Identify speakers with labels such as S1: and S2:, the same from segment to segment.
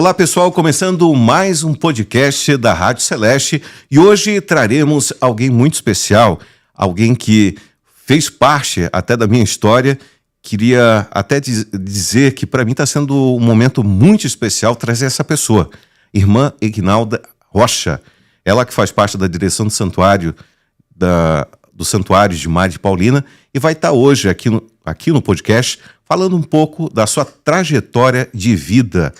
S1: Olá pessoal, começando mais um podcast da Rádio Celeste e hoje traremos alguém muito especial, alguém que fez parte até da minha história. Queria até dizer que para mim está sendo um momento muito especial trazer essa pessoa, irmã Eguinalda Rocha, ela que faz parte da direção do santuário, do Santuário de Madre Paulina, e vai estar hoje aqui no podcast falando um pouco da sua trajetória de vida.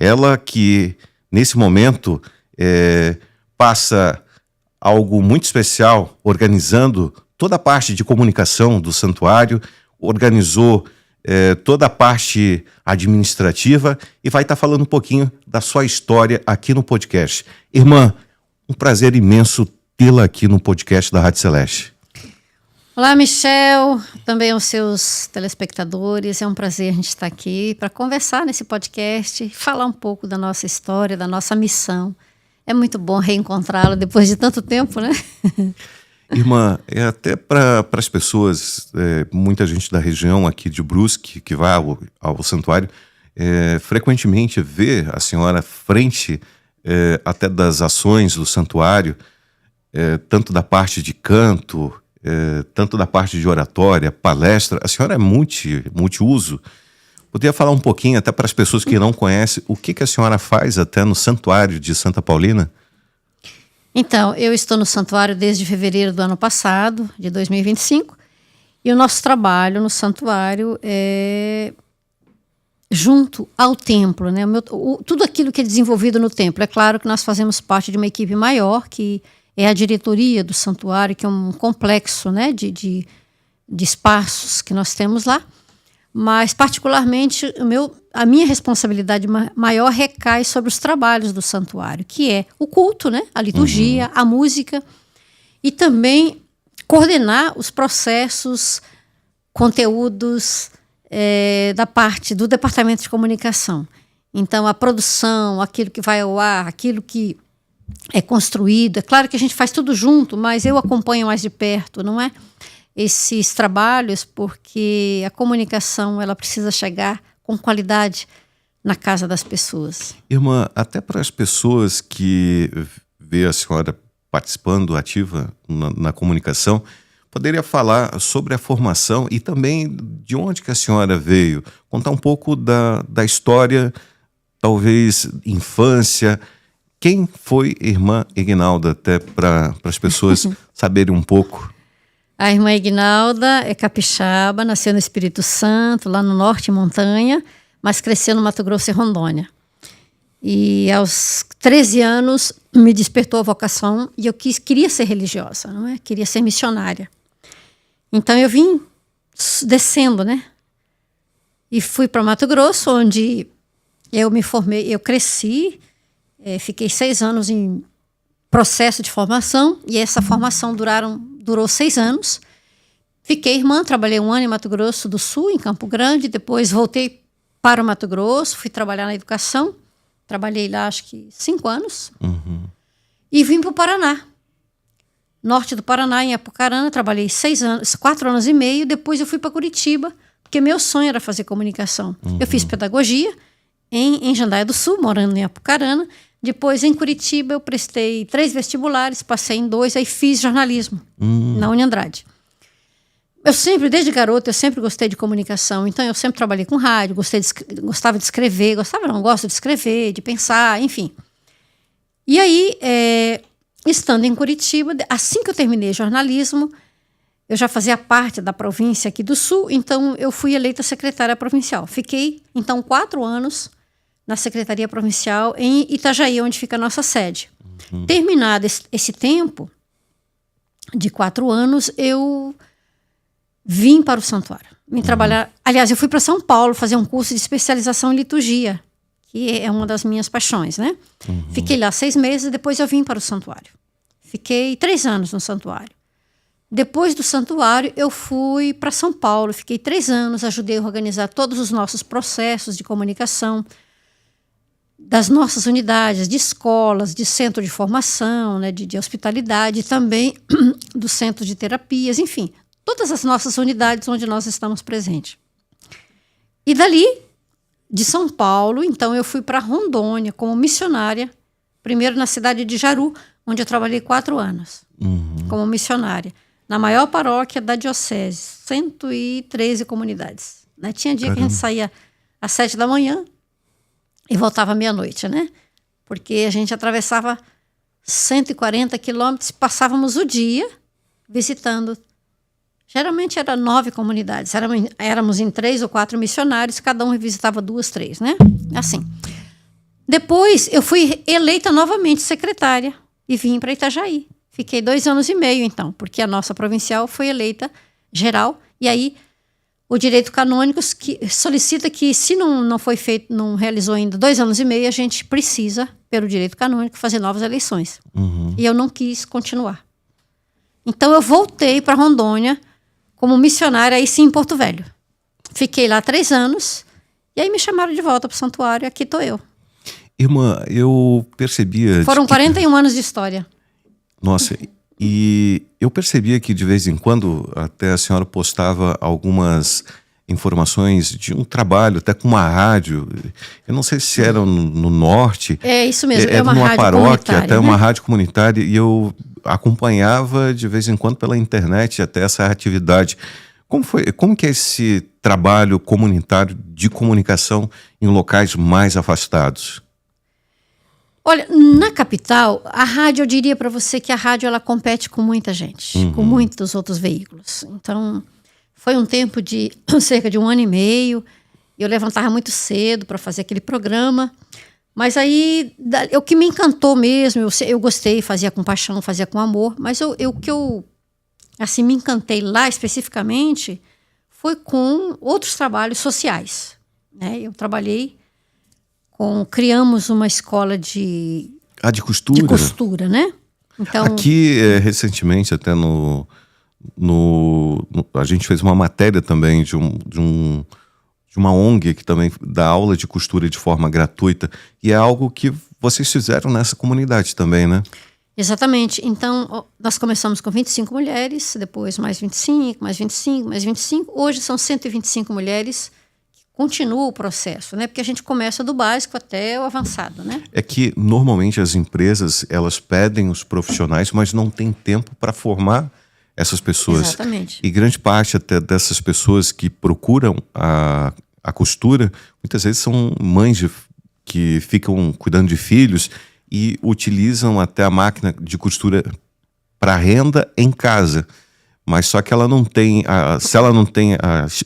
S1: Ela que, nesse momento, passa algo muito especial, organizando toda a parte de comunicação do santuário, organizou toda a parte administrativa e vai estar falando um pouquinho da sua história aqui no podcast. Irmã, um prazer imenso tê-la aqui no podcast da Rádio Celeste.
S2: Olá, Michel, também aos seus telespectadores. É um prazer a gente estar aqui para conversar nesse podcast, falar um pouco da nossa história, da nossa missão. É muito bom reencontrá-lo depois de tanto tempo, né?
S1: Irmã, até para as pessoas, muita gente da região aqui de Brusque, que vai ao santuário, frequentemente vê a senhora à frente até das ações do santuário, tanto da parte de canto, tanto da parte de oratória, palestra. A senhora é multiuso. Poderia falar um pouquinho, até para as pessoas que não conhecem, o que a senhora faz até no Santuário de Santa Paulina?
S2: Então, eu estou no santuário desde fevereiro do ano passado, de 2025, e o nosso trabalho no santuário é junto ao templo, né? Tudo aquilo que é desenvolvido no templo. É claro que nós fazemos parte de uma equipe maior, que é a diretoria do santuário, que é um complexo, né, de espaços que nós temos lá. Mas, particularmente, a minha responsabilidade maior recai sobre os trabalhos do santuário, que é o culto, né, a liturgia, a música, e também coordenar os processos, conteúdos da parte do departamento de comunicação. Então, a produção, aquilo que vai ao ar, aquilo que é construído. É claro que a gente faz tudo junto, mas eu acompanho mais de perto, não é? Esses trabalhos, porque a comunicação ela precisa chegar com qualidade na casa das pessoas.
S1: Irmã, até para as pessoas que vê a senhora participando, ativa na comunicação, poderia falar sobre a formação e também de onde que a senhora veio, contar um pouco da história, talvez infância. Quem foi irmã Eguinalda, até para as pessoas saberem um pouco?
S2: A irmã Eguinalda é capixaba, nasceu no Espírito Santo, lá no Norte Montanha, mas cresceu no Mato Grosso e Rondônia. E aos 13 anos me despertou a vocação e eu queria ser religiosa, não é? Queria ser missionária. Então eu vim descendo, né? E fui para Mato Grosso, onde eu me formei, eu cresci. Fiquei 6 anos em processo de formação e essa formação durou 6 anos. Fiquei irmã, trabalhei 1 ano em Mato Grosso do Sul, em Campo Grande, depois voltei para o Mato Grosso, fui trabalhar na educação, trabalhei lá acho que 5 anos, e vim para o Paraná, norte do Paraná, em Apucarana, trabalhei 4 anos e meio, depois eu fui para Curitiba, porque meu sonho era fazer comunicação. Eu fiz pedagogia em Jandaia do Sul, morando em Apucarana. Depois, em Curitiba, eu prestei 3 vestibulares, passei em 2, aí fiz jornalismo na Uniandrade. Eu sempre, desde garota, eu sempre gostei de comunicação, então eu sempre trabalhei com rádio, gostava de escrever, gosto de escrever, de pensar, enfim. E aí, estando em Curitiba, assim que eu terminei jornalismo, eu já fazia parte da província aqui do Sul, então eu fui eleita secretária provincial. Fiquei, então, 4 anos na Secretaria Provincial em Itajaí, onde fica a nossa sede. Terminado esse tempo, de 4 anos, eu vim para o santuário. Vim trabalhar. Aliás, eu fui para São Paulo fazer um curso de especialização em liturgia, que é uma das minhas paixões, né? Fiquei lá 6 meses, depois eu vim para o santuário. Fiquei 3 anos no santuário. Depois do santuário, eu fui para São Paulo. Fiquei 3 anos, ajudei a organizar todos os nossos processos de comunicação, das nossas unidades, de escolas, de centro de formação, né, de hospitalidade, também do centro de terapias, enfim, todas as nossas unidades onde nós estamos presentes. E dali, de São Paulo, então eu fui para Rondônia como missionária, primeiro na cidade de Jaru, onde eu trabalhei 4 anos como missionária, na maior paróquia da diocese, 113 comunidades. Né? Tinha dia que a gente saía às 7 da manhã e voltava à meia-noite, né? Porque a gente atravessava 140 quilômetros, passávamos o dia visitando. Geralmente era 9 comunidades, éramos em 3 ou 4 missionários, cada um visitava 2, 3, né? Assim. Depois eu fui eleita novamente secretária e vim para Itajaí. Fiquei 2 anos e meio, então, porque a nossa provincial foi eleita geral, e aí o direito canônico que solicita que, se não foi feito, não realizou ainda 2 anos e meio, a gente precisa, pelo direito canônico, fazer novas eleições. E eu não quis continuar. Então eu voltei para Rondônia como missionária, aí sim em Porto Velho. Fiquei lá 3 anos, e aí me chamaram de volta para o santuário, e aqui estou eu.
S1: Irmã, eu percebia...
S2: Foram 41 anos de história.
S1: Nossa, e eu percebia que de vez em quando até a senhora postava algumas informações de um trabalho, até com uma rádio. Eu não sei se era no norte.
S2: É isso mesmo,
S1: é uma
S2: rádio
S1: paróquia, até
S2: né?
S1: uma rádio comunitária, e eu acompanhava de vez em quando pela internet até essa atividade. Como que é esse trabalho comunitário de comunicação em locais mais afastados?
S2: Olha, na capital, a rádio, eu diria para você que a rádio ela compete com muita gente, com muitos outros veículos. Então, foi um tempo de cerca de 1 ano e meio. Eu levantava muito cedo para fazer aquele programa. Mas aí, o que me encantou mesmo, eu gostei, fazia com paixão, fazia com amor. Mas o que eu assim, me encantei lá especificamente foi com outros trabalhos sociais. Né? Eu trabalhei criamos uma escola de
S1: costura.
S2: De costura, né? Então,
S1: aqui, recentemente, até a gente fez uma matéria também de uma ONG que também dá aula de costura de forma gratuita, e é algo que vocês fizeram nessa comunidade também, né?
S2: Exatamente. Então, nós começamos com 25 mulheres, depois mais 25, mais 25, mais 25. Hoje são 125 mulheres. Continua o processo, né? Porque a gente começa do básico até o avançado, né?
S1: É que normalmente as empresas, elas pedem os profissionais, mas não tem tempo para formar essas pessoas.
S2: Exatamente.
S1: E grande parte até dessas pessoas que procuram a costura, muitas vezes são mães que ficam cuidando de filhos e utilizam até a máquina de costura para renda em casa. Mas só que ela não tem, se ela não tem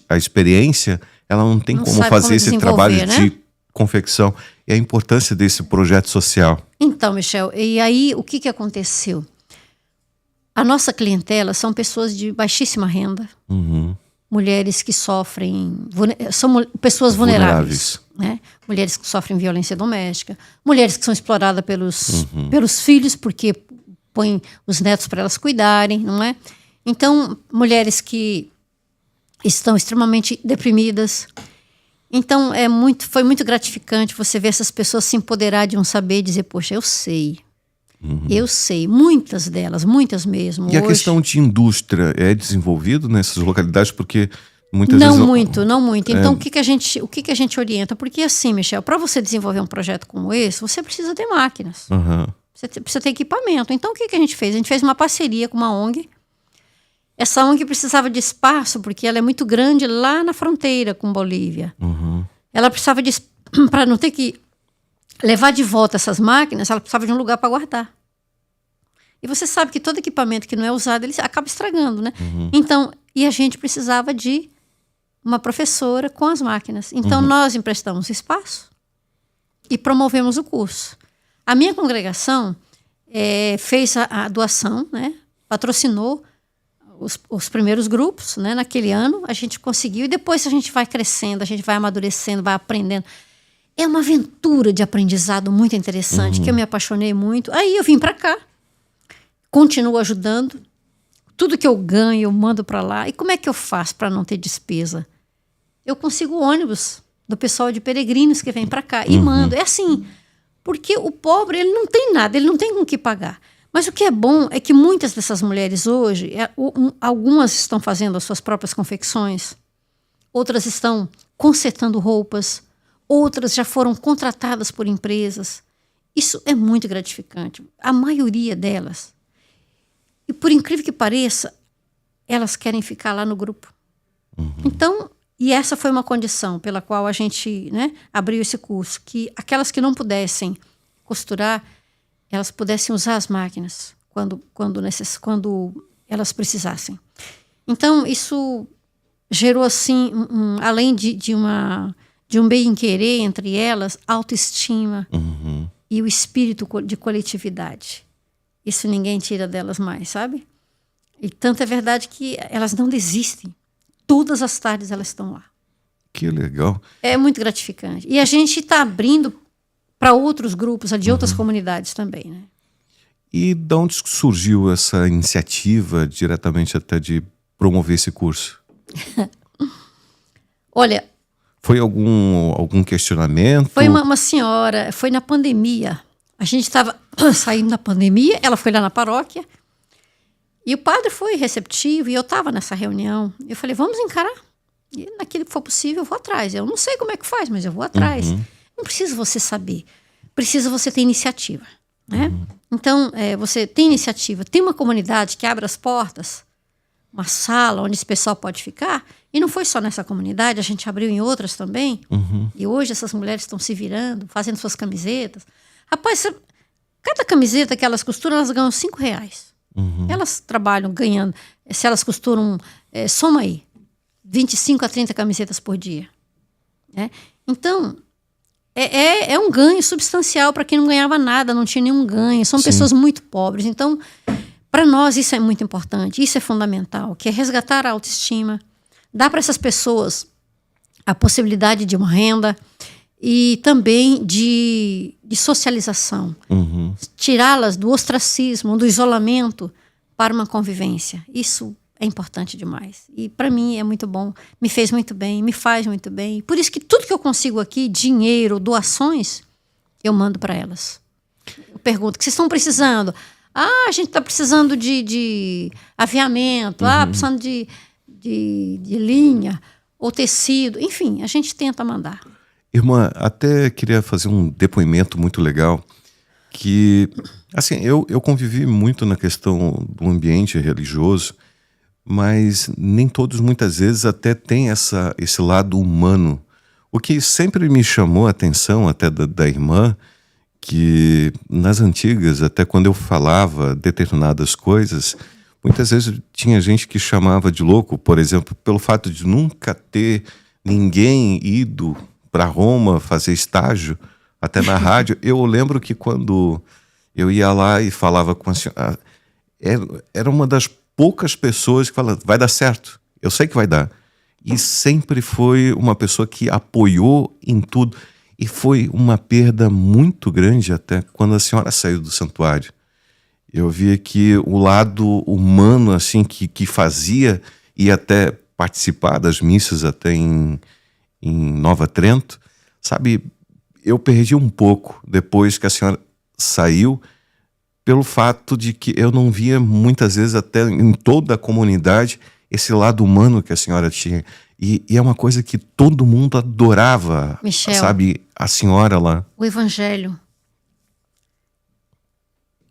S1: a experiência, ela não tem como fazer esse trabalho, né? De confecção. E a importância desse projeto social.
S2: Então, Michel, e aí o que aconteceu? A nossa clientela são pessoas de baixíssima renda, mulheres que sofrem, são pessoas vulneráveis. Né? Mulheres que sofrem violência doméstica, mulheres que são exploradas pelos filhos, porque põem os netos para elas cuidarem, não é? Então, mulheres que estão extremamente deprimidas. Então, foi muito gratificante você ver essas pessoas se empoderar de um saber e dizer, poxa, eu sei. Eu sei. Muitas delas, muitas mesmo.
S1: E a questão de indústria é desenvolvido nessas localidades? Porque muitas vezes...
S2: Não muito. Então, o que a gente orienta? Porque assim, Michel, para você desenvolver um projeto como esse, você precisa ter máquinas. Você precisa ter equipamento. Então, o que a gente fez? A gente fez uma parceria com uma ONG. Essa ONG precisava de espaço, porque ela é muito grande lá na fronteira com Bolívia. Ela precisava para não ter que levar de volta essas máquinas, ela precisava de um lugar para guardar. E você sabe que todo equipamento que não é usado, ele acaba estragando, né? Então, e a gente precisava de uma professora com as máquinas. Então, nós emprestamos espaço e promovemos o curso. A minha congregação fez a doação, né? Patrocinou os primeiros grupos, né? Naquele ano a gente conseguiu, e depois a gente vai crescendo, a gente vai amadurecendo, vai aprendendo. É uma aventura de aprendizado muito interessante, que eu me apaixonei muito. Aí eu vim para cá, continuo ajudando, tudo que eu ganho eu mando para lá. E como é que eu faço para não ter despesa? Eu consigo ônibus do pessoal de peregrinos que vem para cá e mando. É assim, porque o pobre, ele não tem nada, ele não tem com o que pagar. Mas o que é bom é que muitas dessas mulheres hoje, algumas estão fazendo as suas próprias confecções, outras estão consertando roupas, outras já foram contratadas por empresas. Isso é muito gratificante. A maioria delas. E por incrível que pareça, elas querem ficar lá no grupo. Então, e essa foi uma condição pela qual a gente, né, abriu esse curso, que aquelas que não pudessem costurar, elas pudessem usar as máquinas quando elas precisassem. Então, isso gerou, assim, além de um bem-querer entre elas, autoestima e o espírito de coletividade. Isso ninguém tira delas mais, sabe? E tanto é verdade que elas não desistem. Todas as tardes elas estão lá.
S1: Que legal.
S2: É muito gratificante. E a gente está abrindo para outros grupos, de outras comunidades também, né?
S1: E de onde surgiu essa iniciativa diretamente até de promover esse curso?
S2: Olha,
S1: foi algum questionamento?
S2: Foi uma senhora, foi na pandemia. A gente estava saindo da pandemia, ela foi lá na paróquia, e o padre foi receptivo, e eu estava nessa reunião. Eu falei, vamos encarar. E naquilo que for possível, eu vou atrás. Eu não sei como é que faz, mas eu vou atrás. Não precisa você saber. Precisa você ter iniciativa, né? Então, você tem iniciativa. Tem uma comunidade que abre as portas, uma sala onde esse pessoal pode ficar. E não foi só nessa comunidade, a gente abriu em outras também. E hoje essas mulheres estão se virando, fazendo suas camisetas. Rapaz, cada camiseta que elas costuram, elas ganham R$5. Elas trabalham ganhando. Se elas costuram, soma aí, 25 a 30 camisetas por dia. Né? Então, é um ganho substancial para quem não ganhava nada, não tinha nenhum ganho. São pessoas muito pobres. Então, para nós isso é muito importante, isso é fundamental, que é resgatar a autoestima, dar para essas pessoas a possibilidade de uma renda e também de socialização. Tirá-las do ostracismo, do isolamento para uma convivência. Isso é importante demais. E para mim é muito bom, me fez muito bem, me faz muito bem. Por isso que tudo que eu consigo aqui, dinheiro, doações, eu mando para elas. Eu pergunto, o que vocês estão precisando? Ah, a gente está precisando de aviamento, precisando de linha ou tecido. Enfim, a gente tenta mandar.
S1: Irmã, até queria fazer um depoimento muito legal, que, assim, eu convivi muito na questão do ambiente religioso, mas nem todos, muitas vezes, até têm esse lado humano. O que sempre me chamou a atenção, até da irmã, que nas antigas, até quando eu falava determinadas coisas, muitas vezes tinha gente que chamava de louco, por exemplo, pelo fato de nunca ter ninguém ido para Roma fazer estágio, até na rádio. Eu lembro que quando eu ia lá e falava com a senhora, era uma das poucas pessoas que falavam, vai dar certo, eu sei que vai dar. E sempre foi uma pessoa que apoiou em tudo. E foi uma perda muito grande até quando a senhora saiu do santuário. Eu via que o lado humano, assim, que fazia e até participar das missas até em Nova Trento, sabe, eu perdi um pouco depois que a senhora saiu, pelo fato de que eu não via muitas vezes até em toda a comunidade esse lado humano que a senhora tinha. E é uma coisa que todo mundo adorava,
S2: Michel,
S1: sabe, a senhora lá.
S2: O Evangelho,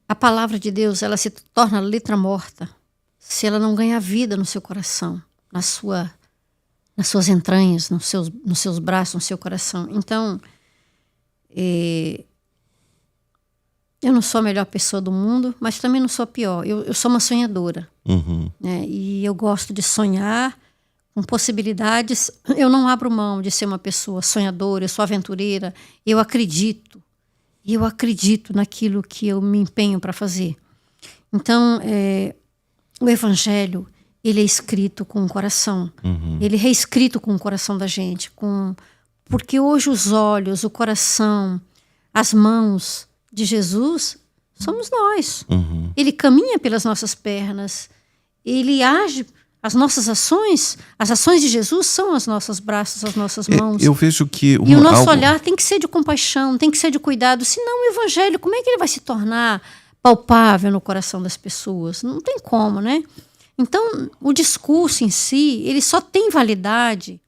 S2: a palavra de Deus, ela se torna letra morta se ela não ganhar vida no seu coração, nas suas entranhas, nos seus braços, no seu coração. Então, eu não sou a melhor pessoa do mundo, mas também não sou a pior. Eu sou uma sonhadora. Né? E eu gosto de sonhar com possibilidades. Eu não abro mão de ser uma pessoa sonhadora, eu sou aventureira. Eu acredito naquilo que eu me empenho para fazer. Então, o Evangelho, ele é escrito com o coração. Ele é reescrito com o coração da gente. Porque hoje os olhos, o coração, as mãos de Jesus somos nós. Ele caminha pelas nossas pernas. Ele age. As nossas ações, as ações de Jesus são os nossos braços, as nossas mãos.
S1: Eu vejo que...
S2: E o nosso olhar tem que ser de compaixão, tem que ser de cuidado. Senão o Evangelho, como é que ele vai se tornar palpável no coração das pessoas? Não tem como, né? Então, o discurso em si, ele só tem validade,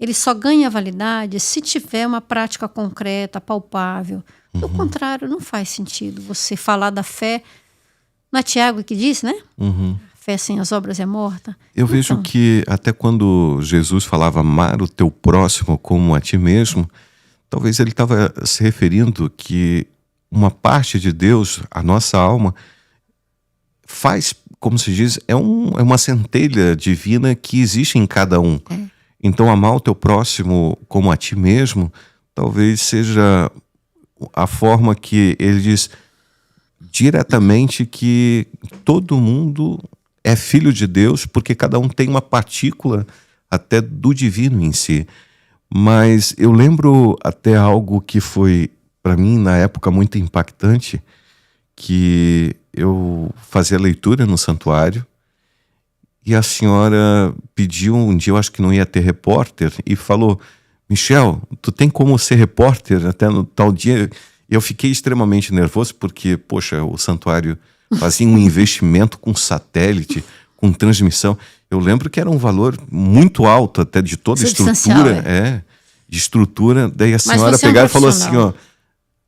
S2: ele só ganha validade se tiver uma prática concreta, palpável. Do contrário, não faz sentido você falar da fé. Não é Tiago que diz, né? Fé sem as obras é morta.
S1: Eu vejo que até quando Jesus falava amar o teu próximo como a ti mesmo, talvez ele estava se referindo que uma parte de Deus, a nossa alma, faz, como se diz, é uma centelha divina que existe em cada um. Então amar o teu próximo como a ti mesmo, talvez seja a forma que ele diz diretamente que todo mundo é filho de Deus, porque cada um tem uma partícula até do divino em si. Mas eu lembro até algo que foi, para mim, na época, muito impactante, que eu fazia leitura no santuário e a senhora pediu um dia, eu acho que não ia ter repórter, e falou: Michel, tu tem como ser repórter até no tal dia? Eu fiquei extremamente nervoso porque, poxa, o santuário fazia um investimento com satélite, com transmissão. Eu lembro que era um valor muito alto até de toda a estrutura. De estrutura. Daí a senhora pegava e falou assim, ó,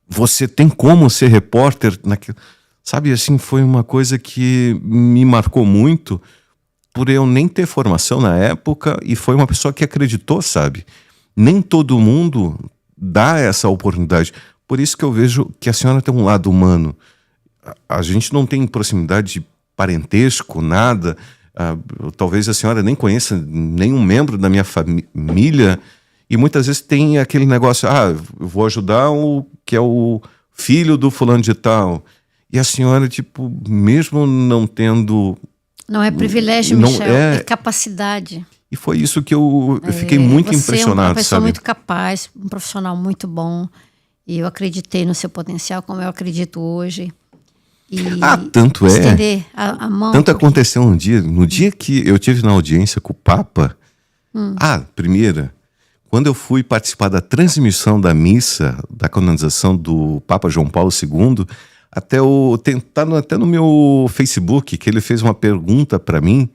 S1: você tem como ser repórter naquilo? Sabe, assim, foi uma coisa que me marcou muito por eu nem ter formação na época, e foi uma pessoa que acreditou, sabe? Nem todo mundo dá essa oportunidade. Por isso que eu vejo que a senhora tem um lado humano. A gente não tem proximidade de parentesco, nada. Talvez a senhora nem conheça nenhum membro da minha família, e muitas vezes tem aquele negócio, eu vou ajudar o que é o filho do fulano de tal. E a senhora, tipo, mesmo não tendo...
S2: Não é privilégio, Michel, é capacidade.
S1: E foi isso que eu fiquei muito impressionado,
S2: é uma pessoa
S1: sabe?
S2: muito capaz, um profissional muito bom. E eu acreditei no seu potencial, como eu acredito hoje. E
S1: tanto
S2: estender a mão.
S1: Tanto aconteceu um dia, no dia que eu tive na audiência com o Papa, primeira, quando eu fui participar da transmissão da missa, da canonização do Papa João Paulo II, até no meu Facebook, que ele fez uma pergunta para mim,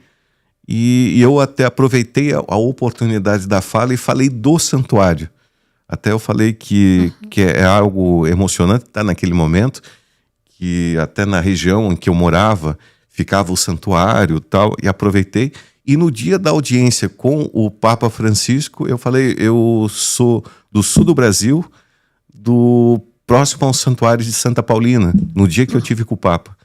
S1: e eu até aproveitei a oportunidade da fala e falei do santuário. Até eu falei que é algo emocionante estar naquele momento, que até na região em que eu morava ficava o santuário e tal, e aproveitei. E no dia da audiência com o Papa Francisco, eu falei, eu sou do sul do Brasil, próximo ao santuário de Santa Paulina, no dia que eu tive com o Papa.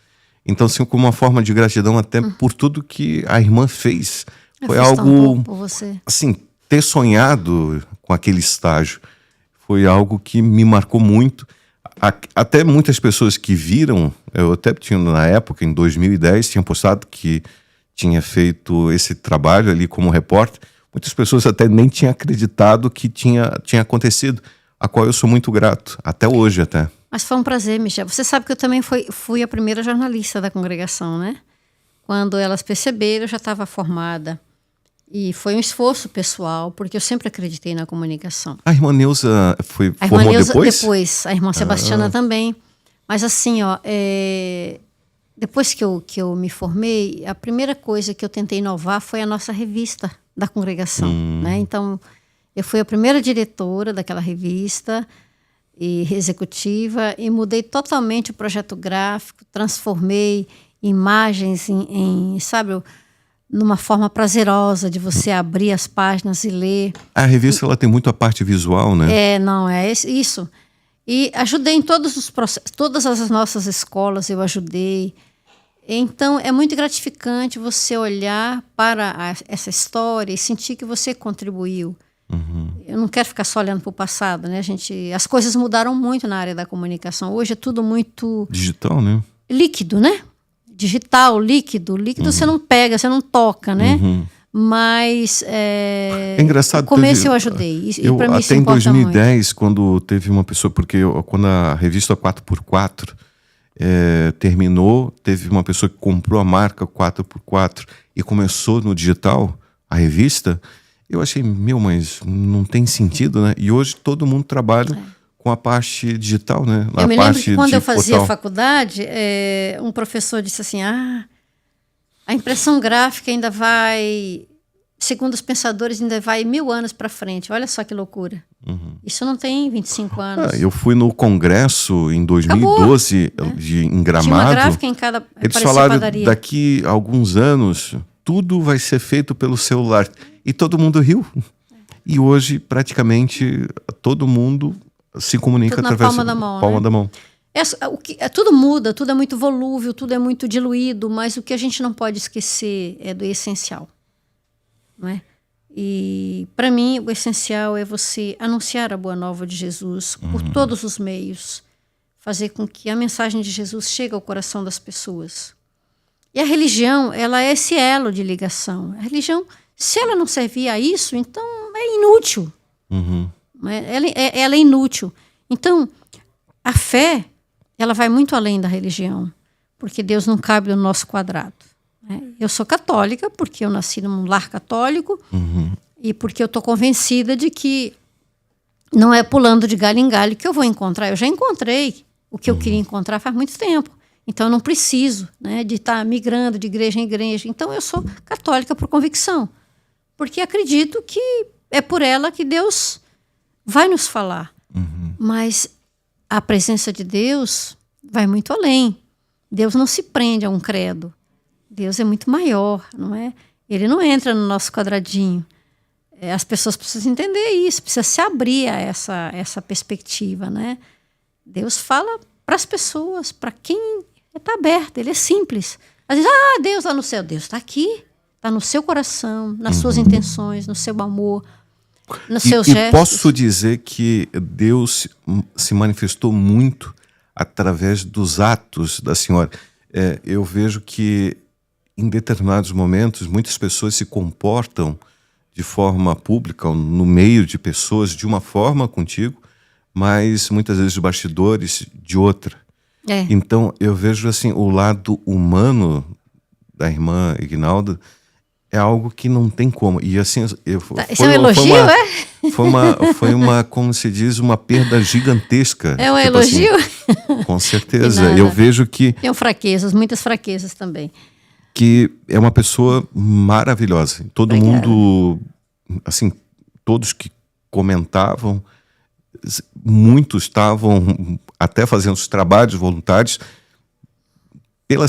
S1: Então, assim, como uma forma de gratidão até por tudo que a irmã fez. Foi algo,
S2: por você.
S1: assim, ter sonhado com aquele estágio foi algo que me marcou muito. Até muitas pessoas que viram, eu até tinha na época, em 2010, tinha postado que tinha feito esse trabalho ali como repórter. Muitas pessoas até nem tinham acreditado que tinha acontecido, a qual eu sou muito grato, até hoje até.
S2: Mas foi um prazer, Michel. Você sabe que eu também fui a primeira jornalista da congregação, né? Quando elas perceberam, eu já estava formada. E foi um esforço pessoal, porque eu sempre acreditei na comunicação.
S1: A irmã Neuza formou depois?
S2: Depois, a irmã Sebastiana também. Mas assim, depois que eu me formei, a primeira coisa que eu tentei inovar foi a nossa revista da congregação, né? Então, eu fui a primeira diretora daquela revista e executiva, e mudei totalmente o projeto gráfico, transformei imagens sabe, numa forma prazerosa de você abrir as páginas e ler.
S1: A revista ela tem muito a parte visual, né?
S2: É isso. E ajudei em todos os processos, todas as nossas escolas eu ajudei. Então, é muito gratificante você olhar para essa história e sentir que você contribuiu. Eu não quero ficar só olhando para o passado, né? As coisas mudaram muito na área da comunicação. Hoje é tudo muito...
S1: digital, né?
S2: Líquido, né? Digital, líquido. Líquido você não pega, você não toca, né? Mas
S1: é engraçado.
S2: No começo eu ajudei. E para mim isso importa
S1: muito. Até em 2010,
S2: muito.
S1: Quando teve uma pessoa... Porque quando a revista 4x4 terminou, teve uma pessoa que comprou a marca 4x4 e começou no digital, a revista... Eu achei, mas não tem sentido, né? E hoje todo mundo trabalha com a parte digital, né?
S2: Eu me lembro que quando eu fazia faculdade, um professor disse assim, a impressão gráfica ainda vai segundo os pensadores, ainda vai 1000 anos para frente. Olha só que loucura. Isso não tem 25 anos.
S1: Eu fui no congresso em 2012 em
S2: Tinha uma
S1: Gramado.
S2: gráfica em cada
S1: Eles
S2: parecia
S1: falaram
S2: padaria.
S1: daqui a alguns anos tudo vai ser feito pelo celular. E todo mundo riu. E hoje, praticamente, todo mundo se comunica
S2: Tudo na
S1: através
S2: palma da mão,
S1: palma
S2: né?
S1: da mão.
S2: Tudo muda, tudo é muito volúvel, tudo é muito diluído, mas o que a gente não pode esquecer é do essencial. Não é? E, para mim, o essencial é você anunciar a boa nova de Jesus por todos os meios, fazer com que a mensagem de Jesus chegue ao coração das pessoas. E a religião, ela é esse elo de ligação. A religião, se ela não servir a isso, então é inútil. Ela é inútil. Então, a fé, ela vai muito além da religião, porque Deus não cabe no nosso quadrado. Eu sou católica porque eu nasci num lar católico e porque eu estou convencida de que não é pulando de galho em galho que eu vou encontrar. Eu já encontrei o que eu queria encontrar faz muito tempo. Então, eu não preciso, né, de estar migrando de igreja em igreja. Então, eu sou católica por convicção, porque acredito que é por ela que Deus vai nos falar. Mas a presença de Deus vai muito além. Deus não se prende a um credo. Deus é muito maior, não é? Ele não entra no nosso quadradinho. As pessoas precisam entender isso, precisam se abrir a essa perspectiva, né? Deus fala para as pessoas, para quem está aberto, ele é simples. Às vezes, Deus lá no céu. Deus está aqui, está no seu coração, nas suas intenções, no seu amor, nos seus gestos.
S1: E posso dizer que Deus se manifestou muito através dos atos da senhora. Eu vejo que em determinados momentos muitas pessoas se comportam de forma pública, no meio de pessoas, de uma forma contigo, mas muitas vezes os bastidores de outra. Então eu vejo assim o lado humano da irmã Ignalda é algo que não tem como. E assim,
S2: Isso é um elogio,
S1: foi uma, como se diz, uma perda gigantesca.
S2: É um
S1: tipo
S2: elogio?
S1: Assim, com certeza. Eu vejo que
S2: tem fraquezas, muitas fraquezas também.
S1: Que é uma pessoa maravilhosa. Todo
S2: Obrigada.
S1: mundo, assim, todos que comentavam, muitos estavam até fazendo os trabalhos voluntários pela,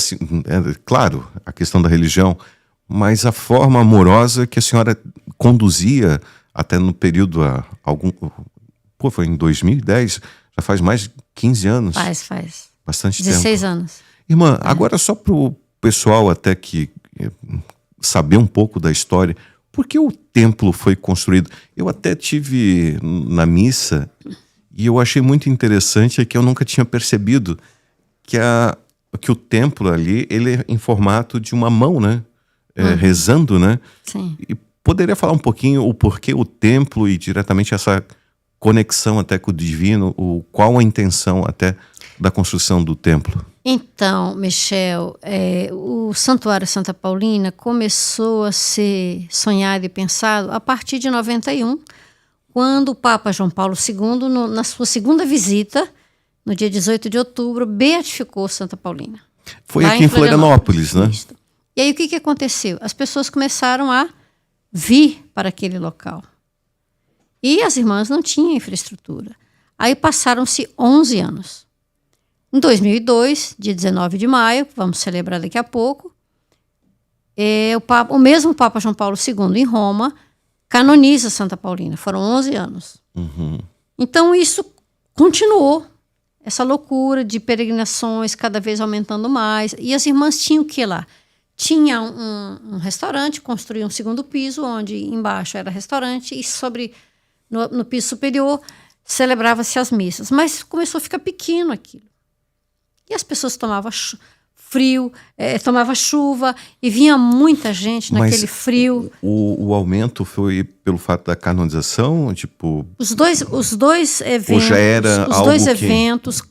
S1: claro, a questão da religião, mas a forma amorosa que a senhora conduzia até no período foi em 2010, já faz mais de 15 anos.
S2: Faz.
S1: Bastante
S2: 16
S1: tempo.
S2: anos.
S1: Irmã, agora só para o pessoal até que saber um pouco da história, por que o templo foi construído? Eu até tive na missa e eu achei muito interessante que eu nunca tinha percebido que o templo ali, ele é em formato de uma mão, né? Rezando, né?
S2: Sim.
S1: E poderia falar um pouquinho o porquê o templo e diretamente essa conexão até com o divino, qual a intenção até da construção do templo?
S2: Então, Michel, o Santuário Santa Paulina começou a ser sonhado e pensado a partir de 91, quando o Papa João Paulo II, na sua segunda visita, no dia 18 de outubro, beatificou Santa Paulina.
S1: Foi aqui em Florianópolis, né?
S2: E aí o que aconteceu? As pessoas começaram a vir para aquele local. E as irmãs não tinham infraestrutura. Aí passaram-se 11 anos. Em 2002, dia 19 de maio, vamos celebrar daqui a pouco, o mesmo Papa João Paulo II, em Roma, canoniza Santa Paulina. Foram 11 anos. Então, isso continuou. Essa loucura de peregrinações cada vez aumentando mais. E as irmãs tinham o que lá? Tinha um restaurante, construíam um segundo piso, onde embaixo era restaurante, e no piso superior celebrava-se as missas. Mas começou a ficar pequeno aquilo. E as pessoas tomavam frio, tomava chuva, e vinha muita gente naquele frio.
S1: O aumento foi pelo fato da canonização? Tipo,
S2: os dois eventos,
S1: ou já era
S2: os
S1: algo
S2: dois
S1: que...
S2: eventos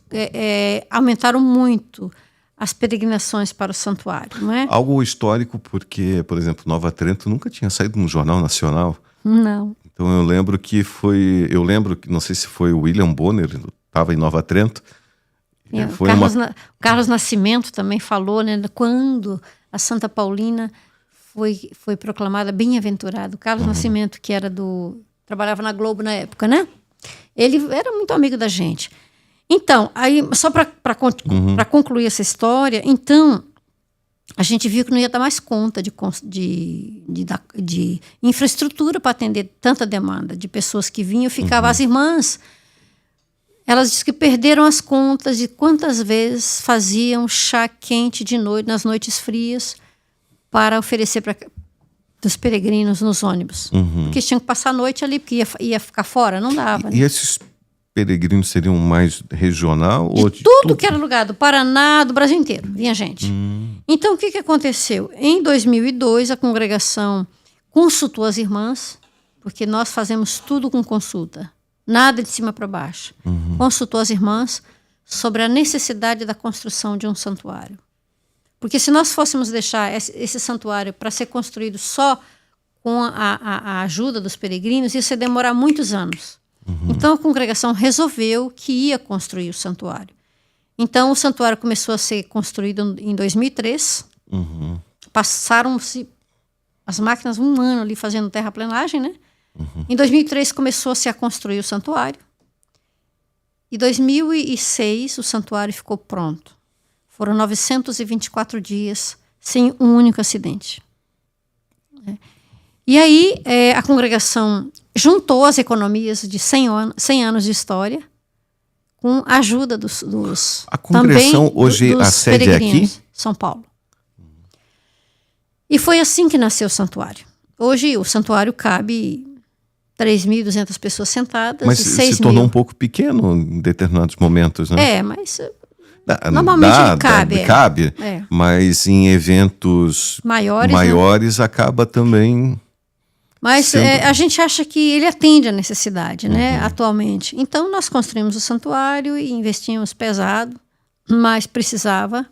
S2: aumentaram muito as peregrinações para o santuário, não é?
S1: Algo histórico, porque, por exemplo, Nova Trento nunca tinha saído no Jornal Nacional.
S2: Não.
S1: Então eu lembro que não sei se foi o William Bonner, estava em Nova Trento.
S2: Carlos Nascimento também falou, né, quando a Santa Paulina foi proclamada bem-aventurada. O Carlos Nascimento, que trabalhava na Globo na época, né? Ele era muito amigo da gente. Então, aí, só para concluir essa história, então, a gente viu que não ia dar mais conta de infraestrutura para atender tanta demanda de pessoas que vinham. Ficavam as irmãs, elas dizem que perderam as contas de quantas vezes faziam chá quente de noite, nas noites frias, para oferecer para os peregrinos nos ônibus. Porque tinham que passar a noite ali, porque ia ficar fora, não dava.
S1: E esses peregrinos seriam mais regional?
S2: De tudo que era lugar, do Paraná, do Brasil inteiro, vinha gente. Então, o que aconteceu? Em 2002, a congregação consultou as irmãs, porque nós fazemos tudo com consulta, nada de cima para baixo. Consultou as irmãs sobre a necessidade da construção de um santuário. Porque se nós fôssemos deixar esse santuário para ser construído só com a ajuda dos peregrinos, ia demorar muitos anos. Então a congregação resolveu que ia construir o santuário. Então o santuário começou a ser construído em 2003. Passaram-se as máquinas um ano ali fazendo terraplenagem, né? Em 2003 começou-se a construir o santuário. Em 2006 o santuário ficou pronto. Foram 924 dias sem um único acidente. E aí a congregação juntou as economias de 100 anos de história com a ajuda dos
S1: a congregação
S2: também
S1: hoje, a sede é aqui?
S2: São Paulo. E foi assim que nasceu o santuário. Hoje o santuário cabe 3.200 pessoas sentadas.
S1: Mas
S2: e 6
S1: se tornou
S2: mil.
S1: Um pouco pequeno em determinados momentos, né?
S2: Mas normalmente ele cabe.
S1: Cabe, mas em eventos maiores né? Acaba também...
S2: Mas a gente acha que ele atende a necessidade, né, atualmente. Então, nós construímos o santuário e investimos pesado, mas precisava.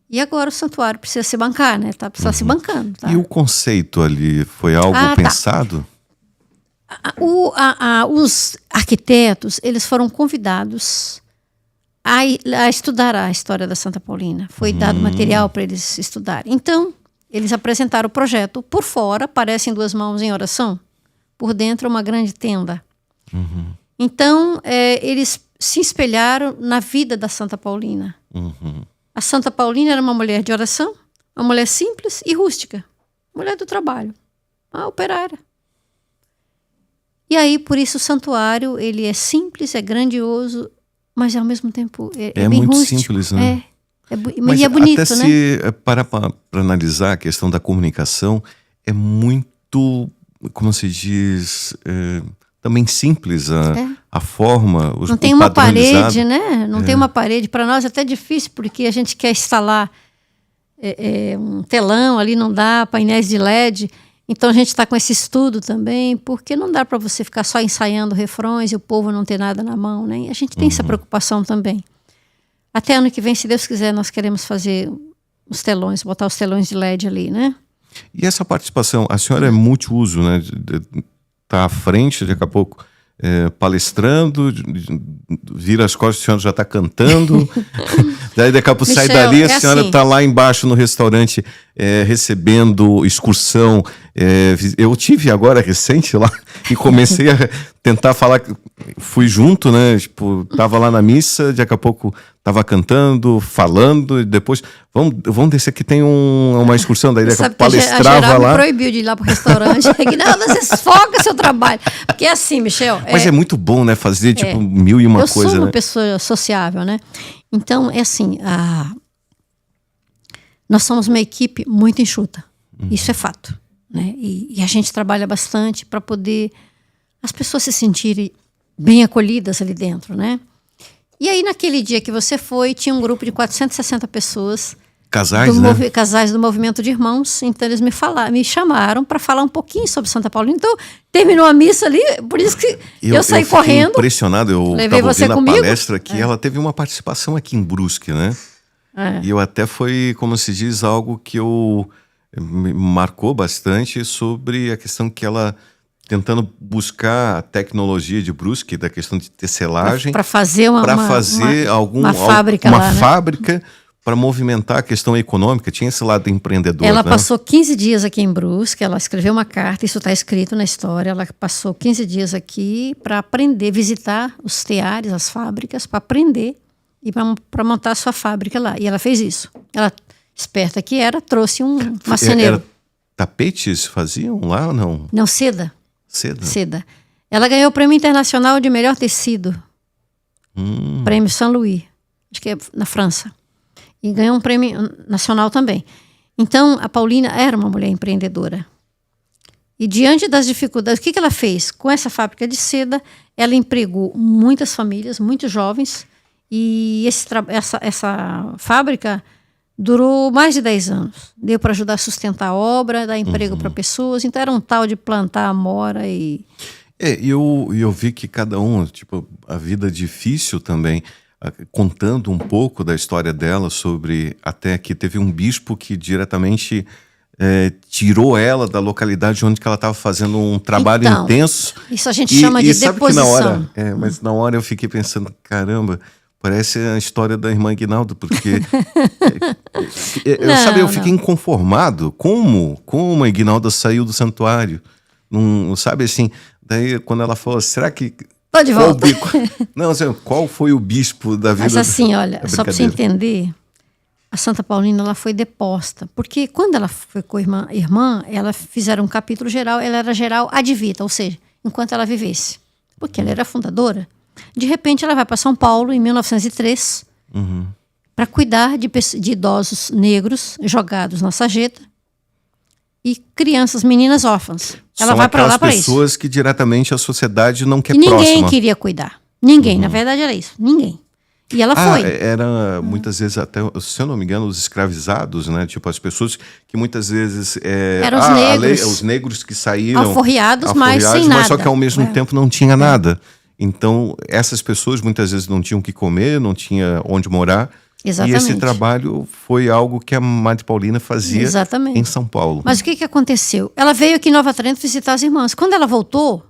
S2: E agora o santuário precisa se bancar, né? Precisa se bancando. Tá?
S1: E o conceito ali foi algo pensado?
S2: Os arquitetos, eles foram convidados a estudar a história da Santa Paulina. Foi dado material para eles estudarem. Então, eles apresentaram o projeto. Por fora, parecem 2 mãos em oração. Por dentro, uma grande tenda. Então, eles se espelharam na vida da Santa Paulina. A Santa Paulina era uma mulher de oração, uma mulher simples e rústica. Mulher do trabalho. Uma operária. E aí, por isso, o santuário, ele é simples, é grandioso, mas ao mesmo tempo é bem
S1: muito
S2: rústico.
S1: Simples, né?
S2: Mas é bonito,
S1: até
S2: né?
S1: Se para analisar a questão da comunicação, é muito, como se diz, também simples a forma, os
S2: não tem uma parede, né? Não tem uma parede. Para nós é até difícil, porque a gente quer instalar um telão ali, não dá, painéis de LED. Então a gente está com esse estudo também, porque não dá para você ficar só ensaiando refrões e o povo não ter nada na mão, né? E a gente tem essa preocupação também. Até ano que vem, se Deus quiser, nós queremos fazer os telões, botar os telões de LED ali, né?
S1: E essa participação, a senhora é multiuso, né? Está à frente, daqui a pouco palestrando, vira as costas, a senhora já está cantando. Daí daqui a pouco sai dali, a senhora está lá embaixo no restaurante recebendo excursão. Eu tive agora recente lá e comecei a tentar falar, fui junto, né? Tipo, tava lá na missa, daqui a pouco tava cantando, falando, e depois vamos descer que tem uma excursão, daí daqui a pouco palestrava lá.
S2: Me proibiu de ir lá pro restaurante. Não, você foca seu trabalho. Porque é assim, Michel.
S1: Mas é muito bom, né? Fazer tipo 1001 coisa.
S2: Eu sou uma
S1: né?
S2: pessoa sociável, né? Então, é assim, nós somos uma equipe muito enxuta. Isso é fato. Né? E a gente trabalha bastante para poder as pessoas se sentirem bem acolhidas ali dentro, né? E aí, naquele dia que você foi, tinha um grupo de 460 pessoas.
S1: Casais, né?
S2: Casais do Movimento de Irmãos. Então, eles me chamaram para falar um pouquinho sobre Santa Paulina. Então, terminou a missa ali, por isso que eu saí correndo.
S1: Impressionado, eu
S2: levei
S1: estava
S2: você
S1: ouvindo
S2: comigo.
S1: A palestra que ela teve uma participação aqui em Brusque, né? E eu até foi, como se diz, algo que me marcou bastante sobre a questão que ela... tentando buscar a tecnologia de Brusque, da questão de tecelagem.
S2: Para fazer uma
S1: fábrica
S2: lá,
S1: fábrica, para movimentar a questão econômica, tinha esse lado empreendedor,
S2: Ela
S1: né?
S2: passou 15 dias aqui em Brusque, ela escreveu uma carta, isso está escrito na história, ela passou 15 dias aqui para aprender, visitar os teares, as fábricas, para aprender e para montar a sua fábrica lá. E ela fez isso. Ela, esperta que era, trouxe um marceneiro.
S1: Tapetes faziam lá ou não?
S2: Não, seda.
S1: Seda.
S2: Ela ganhou o Prêmio Internacional de Melhor Tecido. Prêmio Saint-Louis, acho que é na França. E ganhou um prêmio nacional também. Então, a Paulina era uma mulher empreendedora. E diante das dificuldades, o que ela fez? Com essa fábrica de seda, ela empregou muitas famílias, muitos jovens, e essa fábrica durou mais de 10 anos. Deu para ajudar a sustentar a obra, dar emprego para pessoas. Então, era um tal de plantar amora e...
S1: Eu vi que cada um, tipo, a vida difícil também, contando um pouco da história dela sobre até que teve um bispo que diretamente tirou ela da localidade onde que ela estava fazendo um trabalho intenso.
S2: Isso a gente chama de
S1: sabe
S2: deposição.
S1: Que na hora, mas na hora eu fiquei pensando, caramba, parece a história da irmã Aguinaldo, porque eu fiquei inconformado. Como a Aguinalda saiu do santuário? Não sabe assim, daí quando ela falou, será que...
S2: Tô de volta.
S1: Não, assim, qual foi o bispo da vida?
S2: Mas assim, olha, só para você entender, a Santa Paulina ela foi deposta, porque quando ela foi com a irmã, ela fizeram um capítulo geral, ela era geral ad vita, ou seja, enquanto ela vivesse, porque ela era fundadora. De repente ela vai para São Paulo em 1903 para cuidar de idosos negros jogados na sarjeta e crianças, meninas órfãs. Ela vai para lá para isso.
S1: São pessoas que diretamente a sociedade não quer
S2: próxima.
S1: Ninguém
S2: queria cuidar. Ninguém, na verdade era isso. Ninguém. E ela foi.
S1: Era muitas vezes até, se eu não me engano, os escravizados, né? Tipo, as pessoas que muitas vezes...
S2: eram os negros.
S1: Os negros que saíram...
S2: Alforriados, mas sem nada.
S1: Mas só que ao mesmo tempo não tinha nada. Então, essas pessoas muitas vezes não tinham o que comer, não tinha onde morar.
S2: Exatamente.
S1: E esse trabalho foi algo que a Madre Paulina fazia em São Paulo.
S2: Mas o que aconteceu? Ela veio aqui em Nova Trento visitar as irmãs. Quando ela voltou,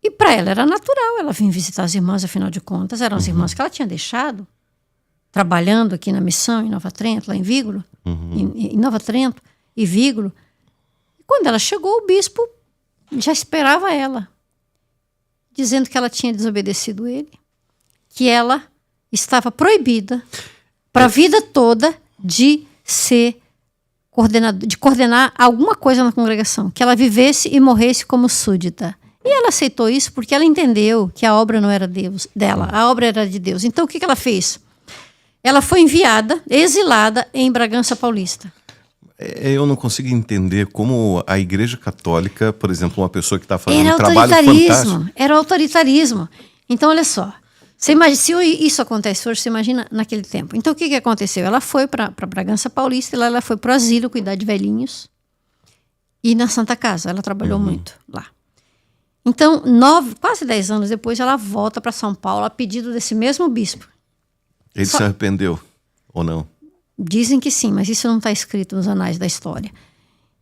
S2: e para ela era natural ela vir visitar as irmãs, afinal de contas, eram as irmãs que ela tinha deixado, trabalhando aqui na missão em Nova Trento, lá em Vígulo, em Nova Trento e Vígulo. E quando ela chegou, o bispo já esperava ela, dizendo que ela tinha desobedecido ele, que ela estava proibida para a vida toda de ser coordenar alguma coisa na congregação, que ela vivesse e morresse como súdita. E ela aceitou isso porque ela entendeu que a obra não era dela, a obra era de Deus. Então o que ela fez? Ela foi enviada, exilada em Bragança Paulista.
S1: Eu não consigo entender como a Igreja Católica, por exemplo, uma pessoa que está fazendo um trabalho fantástico...
S2: Era autoritarismo. Então, olha só. Você imagina, se isso acontece hoje, você imagina naquele tempo. Então, o que aconteceu? Ela foi para Bragança Paulista, e lá ela foi para o asilo cuidar de velhinhos. E na Santa Casa, ela trabalhou muito lá. Então, quase 10 anos depois, ela volta para São Paulo a pedido desse mesmo bispo.
S1: Ele se arrependeu, ou não?
S2: Dizem que sim, mas isso não está escrito nos anais da história.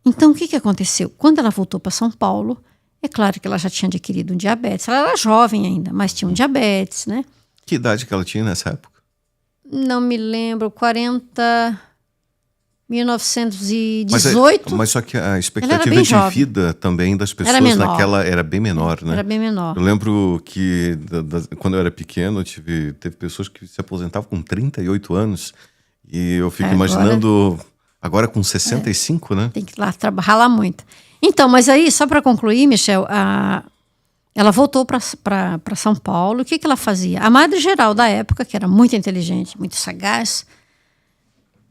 S2: Então, o que aconteceu? Quando ela voltou para São Paulo, é claro que ela já tinha adquirido um diabetes. Ela era jovem ainda, mas tinha um diabetes, né?
S1: Que idade que ela tinha nessa época?
S2: Não me lembro, 1918.
S1: Mas só que a expectativa de vida também das pessoas naquela era bem menor, né?
S2: Era bem menor.
S1: Eu lembro que quando eu era pequeno, teve pessoas que se aposentavam com 38 anos. E eu fico imaginando, agora com 65, né?
S2: Tem que ir lá ralar muito. Então, mas aí, só para concluir, Michel, ela voltou para São Paulo. O que ela fazia? A Madre Geral da época, que era muito inteligente, muito sagaz,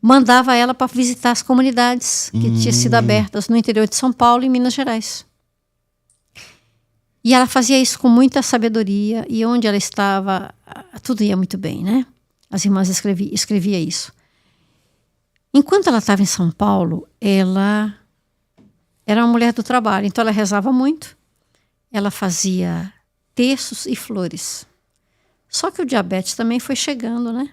S2: mandava ela para visitar as comunidades que tinham sido abertas no interior de São Paulo e Minas Gerais. E ela fazia isso com muita sabedoria, e onde ela estava, tudo ia muito bem, né? As irmãs escrevia isso. Enquanto ela estava em São Paulo, ela era uma mulher do trabalho, então ela rezava muito, ela fazia terços e flores. Só que o diabetes também foi chegando, né?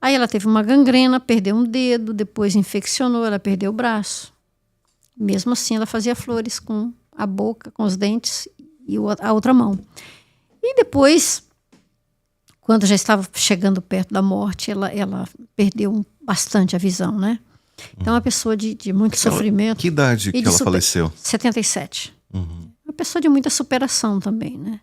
S2: Aí ela teve uma gangrena, perdeu um dedo, depois infeccionou, ela perdeu o braço. Mesmo assim, ela fazia flores com a boca, com os dentes e a outra mão. E depois, quando já estava chegando perto da morte, ela perdeu bastante a visão, né? Então, é uma pessoa de muito sofrimento.
S1: Que idade que ela faleceu?
S2: 77. Uma pessoa de muita superação também, né?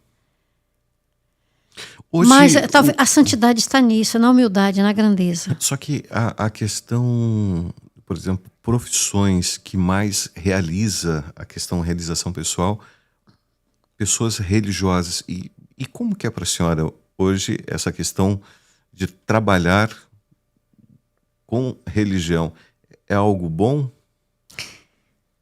S1: Hoje,
S2: mas talvez a santidade está nisso, na humildade, na grandeza.
S1: Só que a questão, por exemplo, profissões que mais realiza a questão realização pessoal, pessoas religiosas. E como que é para a senhora hoje essa questão de trabalhar com religião? É algo bom?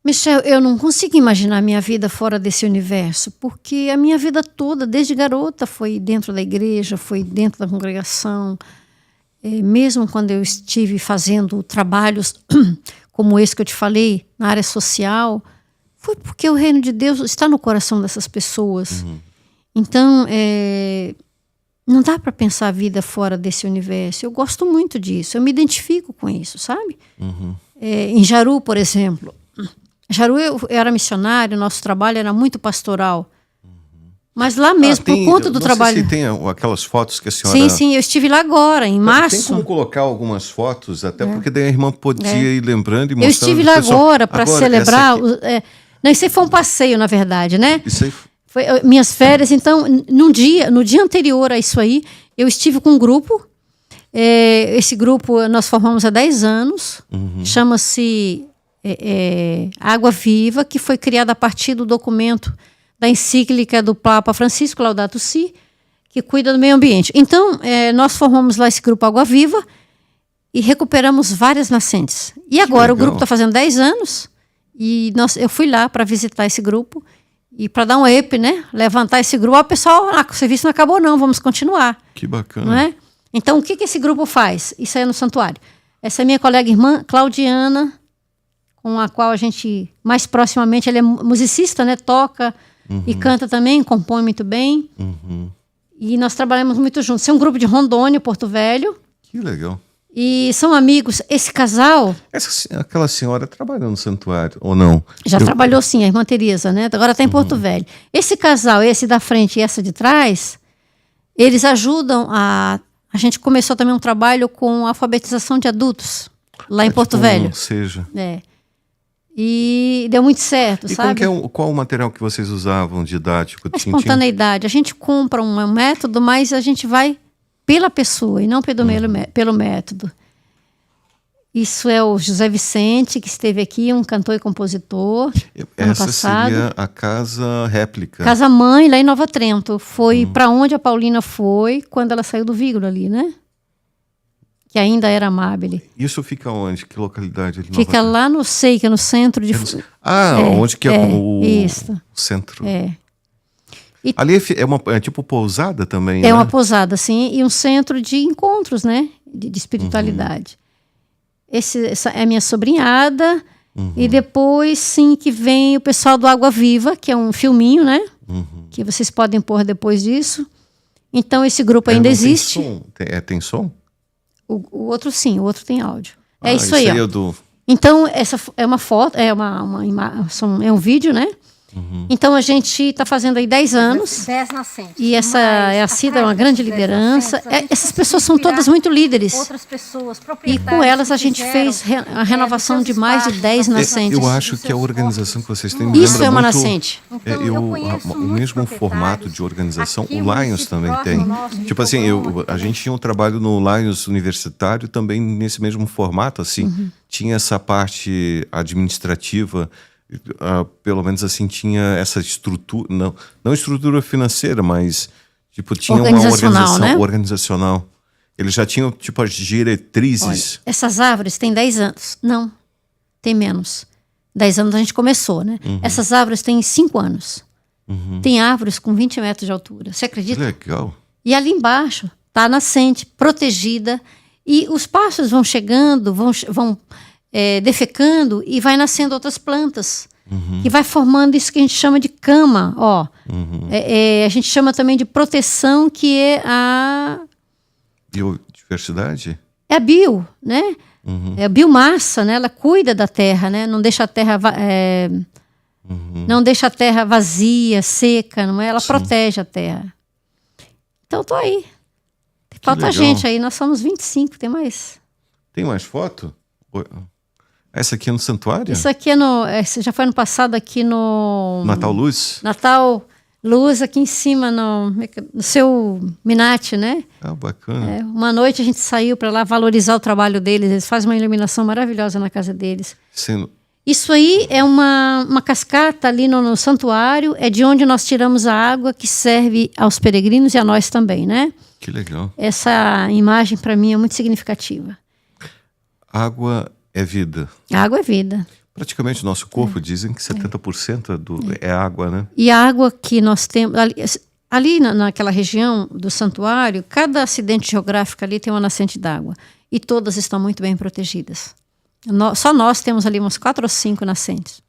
S2: Michel, eu não consigo imaginar a minha vida fora desse universo, porque a minha vida toda, desde garota, foi dentro da igreja, foi dentro da congregação. Mesmo quando eu estive fazendo trabalhos como esse que eu te falei, na área social, foi porque o reino de Deus está no coração dessas pessoas. Então, não dá para pensar a vida fora desse universo. Eu gosto muito disso, eu me identifico com isso, sabe? Em Jaru, por exemplo. Jaru, eu era missionário, nosso trabalho era muito pastoral. Mas lá mesmo, por conta do trabalho...
S1: Não sei se tem aquelas fotos que a senhora...
S2: Sim, eu estive lá agora, em março.
S1: Tem como colocar algumas fotos, até porque daí a irmã podia ir lembrando e mostrando...
S2: Eu estive lá agora para celebrar... Não, isso aí foi um passeio, na verdade, né?
S1: Isso aí...
S2: Foi minhas férias, então, no dia anterior a isso aí, eu estive com um grupo. Esse grupo nós formamos há 10 anos. Chama-se Água Viva, que foi criada a partir do documento da encíclica do Papa Francisco, Laudato Si, que cuida do meio ambiente. Então, nós formamos lá esse grupo Água Viva e recuperamos várias nascentes. E agora o grupo está fazendo 10 anos e eu fui lá para visitar esse grupo e para dar um up, né? Levantar esse grupo. Pessoal, o serviço não acabou não, vamos continuar.
S1: Que bacana.
S2: Não é? Então, o que esse grupo faz? Isso aí é no santuário. Essa é minha colega irmã, Claudiana, com a qual a gente, mais proximamente, ela é musicista, né? Toca e canta também, compõe muito bem. E nós trabalhamos muito juntos. É um grupo de Rondônia, Porto Velho.
S1: Que legal.
S2: E são amigos. Esse casal...
S1: Aquela senhora trabalhou no santuário, ou não?
S2: Já trabalhou sim, a irmã Teresa, né? Agora está em Porto Velho. Esse casal, esse da frente e essa de trás, eles ajudam a... A gente começou também um trabalho com alfabetização de adultos, lá em Porto Velho.
S1: Ou seja...
S2: E deu muito certo, sabe?
S1: Qual o material que vocês usavam didático?
S2: A espontaneidade. A gente compra um método, mas a gente vai pela pessoa e não pelo método. Isso é o José Vicente, que esteve aqui, um cantor e compositor. Ano passado.
S1: Seria a casa réplica.
S2: Casa Mãe, lá em Nova Trento. Foi para onde a Paulina foi quando ela saiu do Vigro ali, né? Que ainda era Amabile.
S1: Isso fica onde? Que localidade?
S2: Fica lá no Seica, no centro de...
S1: onde que é o centro.
S2: E
S1: ali é tipo pousada também,
S2: né? Uma pousada, sim, e um centro de encontros, né? De espiritualidade. Essa é a minha sobrinhada, e depois, sim, que vem o pessoal do Água Viva, que é um filminho, né? Que vocês podem pôr depois disso. Então, esse grupo ainda existe.
S1: Tem som?
S2: O outro sim, o outro tem áudio. Isso aí.
S1: Ó.
S2: Então, essa é uma foto, é um vídeo, né? Então, a gente está fazendo aí 10 anos.
S3: 10 nascentes.
S2: E essa é a Cida, é uma grande liderança. Essas pessoas são todas muito líderes.
S3: Outras pessoas,
S2: e com elas a gente fez a renovação de mais de 10 nascentes.
S1: Eu acho que a organização que vocês têm
S2: isso é uma nascente.
S1: O mesmo formato de organização, o Lions também tem. Tipo assim, a gente tinha um trabalho no Lions universitário também nesse mesmo formato, assim. Tinha essa parte administrativa... pelo menos assim tinha essa estrutura, não estrutura financeira, mas tipo tinha uma organização, né? Organizacional. Eles já tinham tipo as diretrizes.
S2: Olha, essas árvores têm 10 anos. Não, tem menos. 10 anos a gente começou, né? Essas árvores têm 5 anos. Tem árvores com 20 metros de altura. Você acredita?
S1: Que legal.
S2: E ali embaixo está a nascente, protegida. E os pássaros vão chegando, vão defecando e vai nascendo outras plantas. Que vai formando isso que a gente chama de cama. A gente chama também de proteção, que é a...
S1: Biodiversidade?
S2: É a bio, né? É a biomassa, né? Ela cuida da terra, né? Não deixa a terra... Não deixa a terra vazia, seca, não é? Ela protege a terra. Então, estou aí. Falta a
S1: legal.
S2: gente aí, nós somos 25, tem mais.
S1: Tem mais foto? Essa aqui é no santuário?
S2: Isso aqui já foi ano passado aqui no...
S1: Natal Luz?
S2: Natal Luz, aqui em cima, no seu Minati, né?
S1: Ah, bacana.
S2: Uma noite a gente saiu para lá valorizar o trabalho deles, eles fazem uma iluminação maravilhosa na casa deles.
S1: Sendo...
S2: Isso aí é uma cascata ali no santuário, é de onde nós tiramos a água que serve aos peregrinos e a nós também, né?
S1: Que legal.
S2: Essa imagem para mim é muito significativa.
S1: Água é vida.
S2: A água é vida.
S1: Praticamente o nosso corpo dizem que 70% é água, né?
S2: E a água que nós temos... Ali naquela região do santuário, cada acidente geográfico ali tem uma nascente d'água. E todas estão muito bem protegidas. Só nós temos ali umas 4 ou 5 nascentes.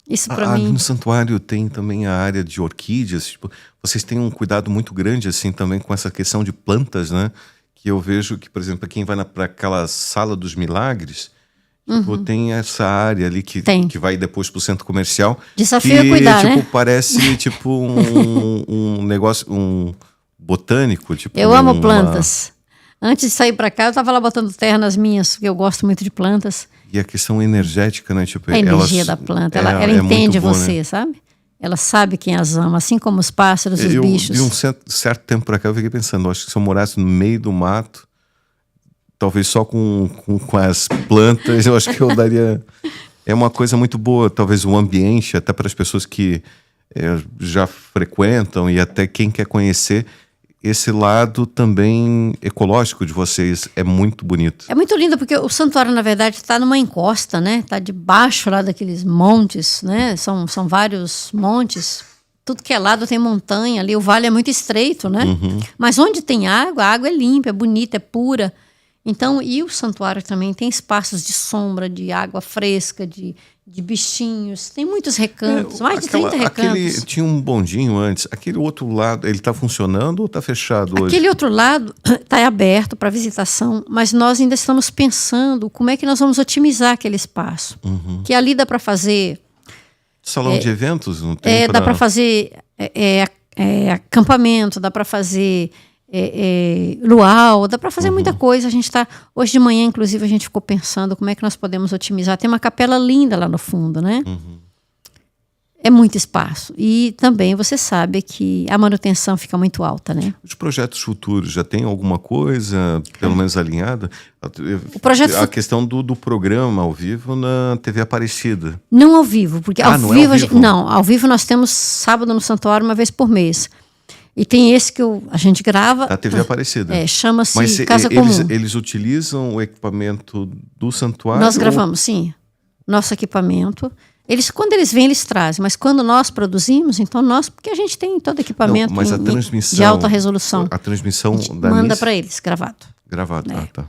S2: Isso para mim...
S1: Ali no santuário tem também a área de orquídeas. Tipo, vocês têm um cuidado muito grande assim também com essa questão de plantas, né? Que eu vejo que, por exemplo, quem vai para aquela sala dos milagres, tipo, tem essa área ali que vai depois para o centro comercial.
S2: Desafio é cuidar,
S1: tipo,
S2: né?
S1: Parece tipo um negócio, um botânico. Tipo,
S2: eu amo plantas. Antes de sair para cá, eu estava lá botando terra nas minhas, porque eu gosto muito de plantas.
S1: E a questão energética, né? Tipo,
S2: a energia da planta, ela entende
S1: boa,
S2: você,
S1: né?
S2: Sabe? Ela sabe quem as ama, assim como os pássaros, os bichos.
S1: De um certo tempo para cá, eu fiquei pensando, acho que se eu morasse no meio do mato, talvez só com as plantas, eu acho que eu daria... É uma coisa muito boa, talvez o ambiente, até para as pessoas que já frequentam e até quem quer conhecer, esse lado também ecológico de vocês é muito bonito.
S2: É muito lindo, porque o santuário, na verdade, está numa encosta, né? Está debaixo lá daqueles montes, né? São vários montes. Tudo que é lado tem montanha ali. O vale é muito estreito, né? Mas onde tem água, a água é limpa, é bonita, é pura. Então, e o santuário também tem espaços de sombra, de água fresca, de bichinhos. Tem muitos recantos, mais de 30 recantos.
S1: Tinha um bondinho antes. Aquele outro lado, ele está funcionando ou está fechado hoje?
S2: Aquele outro lado está aberto para visitação, mas nós ainda estamos pensando como é que nós vamos otimizar aquele espaço. Que ali dá para fazer...
S1: Salão de eventos? Não tem
S2: dá para fazer acampamento, dá para fazer... luau, dá para fazer muita coisa. A gente está hoje de manhã, inclusive, a gente ficou pensando como é que nós podemos otimizar. Tem uma capela linda lá no fundo, né? É muito espaço. E também você sabe que a manutenção fica muito alta, né?
S1: Os projetos futuros já tem alguma coisa, pelo menos alinhada? A questão do programa ao vivo na TV Aparecida.
S2: Não ao vivo, porque ao vivo,
S1: ao
S2: vivo nós temos sábado no santuário uma vez por mês. E tem esse que a gente grava...
S1: A TV Aparecida.
S2: Chama-se Casa Comum.
S1: Eles utilizam o equipamento do santuário?
S2: Nós gravamos, sim. Nosso equipamento. Quando eles vêm, eles trazem. Mas quando nós produzimos, então porque a gente tem todo equipamento
S1: mas a transmissão,
S2: de alta resolução.
S1: A transmissão da
S2: manda para eles, gravado.
S1: Gravado, tá.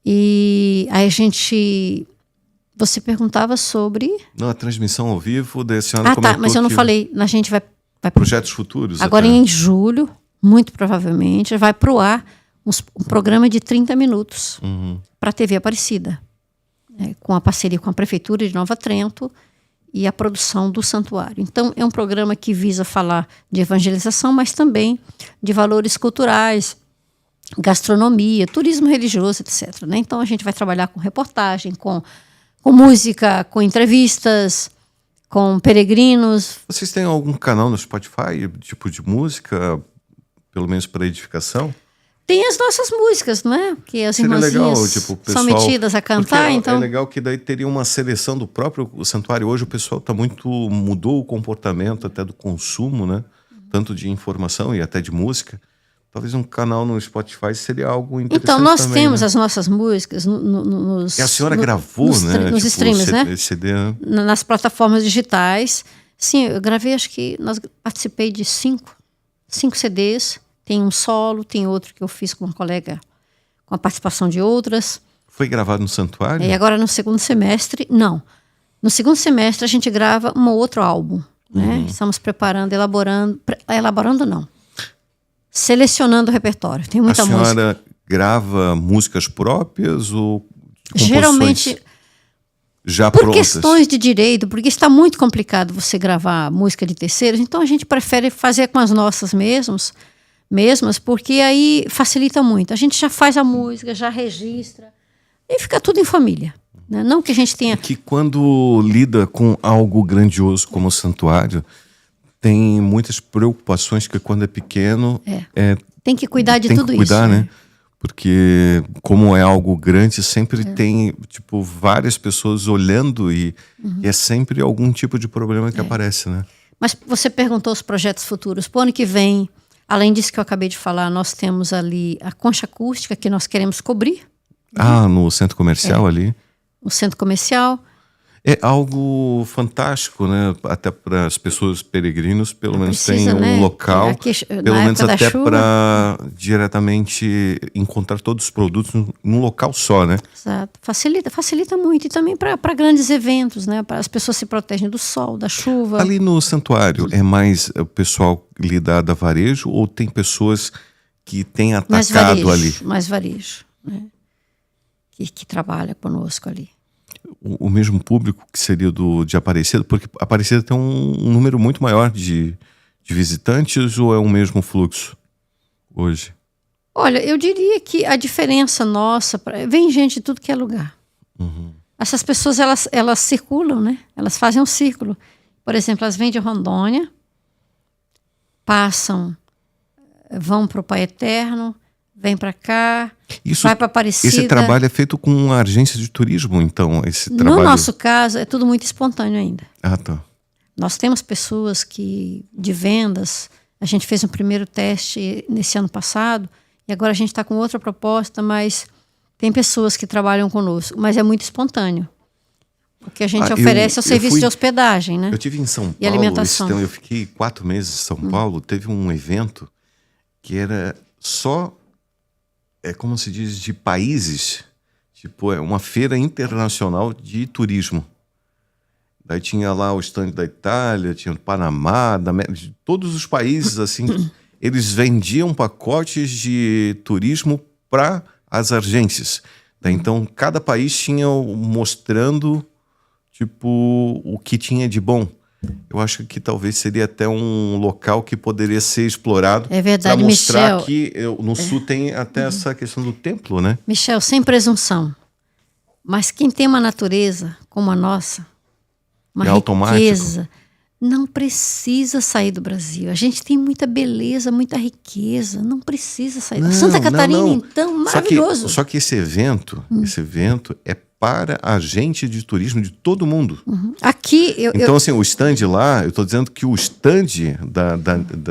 S2: E aí você perguntava sobre...
S1: Não, a transmissão ao vivo, a senhora comentou
S2: mas eu não falei. A gente vai
S1: projetos futuros.
S2: Agora em julho, muito provavelmente, vai pro ar um programa de 30 minutos para a TV Aparecida, com a parceria com a Prefeitura de Nova Trento e a produção do santuário. Então, é um programa que visa falar de evangelização, mas também de valores culturais, gastronomia, turismo religioso, etc. Né? Então, a gente vai trabalhar com reportagem, com música, com entrevistas, com peregrinos.
S1: Vocês têm algum canal no Spotify, tipo de música, pelo menos para edificação?
S2: Tem as nossas músicas, não é? Que as
S1: Seria
S2: irmãzinhas
S1: legal, tipo, pessoal,
S2: são metidas a cantar, então...
S1: É legal que daí teria uma seleção do próprio santuário. Hoje o pessoal mudou o comportamento até do consumo, né? Tanto de informação e até de música. Talvez um canal no Spotify seria algo interessante.
S2: Então, nós
S1: também,
S2: temos
S1: né?
S2: as nossas músicas nos...
S1: E a senhora gravou, né?
S2: Nos streams, né?
S1: CD, né?
S2: Nas plataformas digitais. Sim, eu gravei, participei de 5 CDs. Tem um solo, tem outro que eu fiz com uma colega, com a participação de outras.
S1: Foi gravado no santuário?
S2: E agora no segundo semestre, não. No segundo semestre a gente grava um outro álbum, né? Estamos elaborando não. Selecionando o repertório. Tem muita música.
S1: A senhora grava músicas próprias ou composições
S2: geralmente
S1: já
S2: por
S1: prontas?
S2: questões de direito, porque está muito complicado você gravar música de terceiros, então a gente prefere fazer com as nossas mesmos, mesmas, porque aí facilita muito. A gente já faz a música, já registra, e fica tudo em família. Né? Não que a gente tenha...
S1: Que quando lida com algo grandioso como o santuário, tem muitas preocupações que quando é pequeno...
S2: tem que cuidar de
S1: tem
S2: tudo
S1: que cuidar,
S2: isso.
S1: né? Porque como é algo grande, sempre tem tipo várias pessoas olhando e é sempre algum tipo de problema que aparece, né?
S2: Mas você perguntou os projetos futuros. Para o ano que vem, além disso que eu acabei de falar, nós temos ali a concha acústica que nós queremos cobrir.
S1: No centro comercial ali.
S2: O centro comercial.
S1: É algo fantástico, né? Até para as pessoas peregrinos, pelo menos
S2: precisa,
S1: tem um
S2: né?
S1: local,
S2: Aqui,
S1: pelo menos até para diretamente encontrar todos os produtos num local só, né?
S2: Exato. Facilita muito. E também para grandes eventos, né? As pessoas se protegem do sol, da chuva.
S1: Ali no santuário, é mais o pessoal lidado a varejo ou tem pessoas que têm atacado ali?
S2: Mais varejo, né? Que trabalha conosco ali.
S1: O mesmo público que seria de Aparecida? Porque Aparecida tem um número muito maior de visitantes ou é o mesmo fluxo hoje?
S2: Olha, eu diria que a diferença nossa... Vem gente de tudo que é lugar. Essas pessoas, elas circulam, né? Elas fazem um círculo. Por exemplo, elas vêm de Rondônia, passam, vão para o Pai Eterno, vem para cá, vai para Aparecida.
S1: Esse trabalho é feito com uma agência de turismo, então?
S2: No nosso caso, é tudo muito espontâneo ainda.
S1: Tá.
S2: Nós temos pessoas de vendas, a gente fez um primeiro teste nesse ano passado, e agora a gente está com outra proposta, mas tem pessoas que trabalham conosco, mas é muito espontâneo. O que a gente oferece é o serviço de hospedagem, né?
S1: Eu estive em São Paulo,
S2: e alimentação.
S1: Então eu fiquei 4 meses em São Paulo, teve um evento que era só... como se diz, de países, tipo, uma feira internacional de turismo. Daí tinha lá o stand da Itália, tinha do Panamá, de todos os países, assim, eles vendiam pacotes de turismo para as agências. Daí, então, cada país tinha mostrando, tipo, o que tinha de bom. Eu acho que talvez seria até um local que poderia ser explorado.
S2: É verdade,
S1: para mostrar
S2: Michel,
S1: que no sul tem até essa questão do templo, né?
S2: Michel, sem presunção, mas quem tem uma natureza como a nossa, uma riqueza, não precisa sair do Brasil. A gente tem muita beleza, muita riqueza, não precisa sair. Santa Catarina, então, maravilhoso.
S1: Só que esse evento é para agente de turismo de todo mundo.
S2: Aqui
S1: então, assim, o stand lá, eu estou dizendo que o stand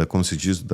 S1: como se diz,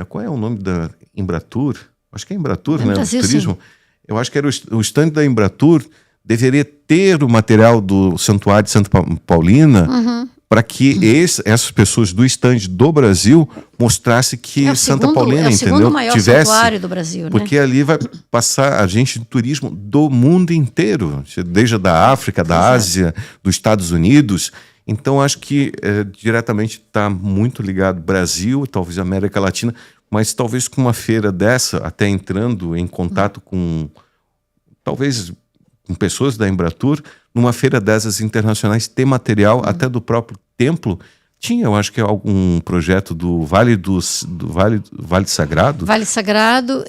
S1: qual é o nome da Embratur? Acho que é Embratur, né?
S2: Brasil,
S1: do turismo.
S2: sim.
S1: Eu acho que era o stand da Embratur, deveria ter o material do Santuário de Santa Paulina para que essas pessoas do stand do Brasil mostrassem que Santa Paulina,
S2: é o
S1: entendeu?
S2: segundo maior santuário do Brasil, né?
S1: Porque ali vai passar agente de turismo do mundo inteiro, desde da África, da Ásia, dos Estados Unidos. Então, acho que diretamente está muito ligado ao Brasil, talvez América Latina, mas talvez com uma feira dessa, até entrando em contato com, talvez, com pessoas da Embratur, numa feira dessas internacionais, ter material até do próprio templo. Tinha, eu acho que é algum projeto do Vale Sagrado.
S2: Vale Sagrado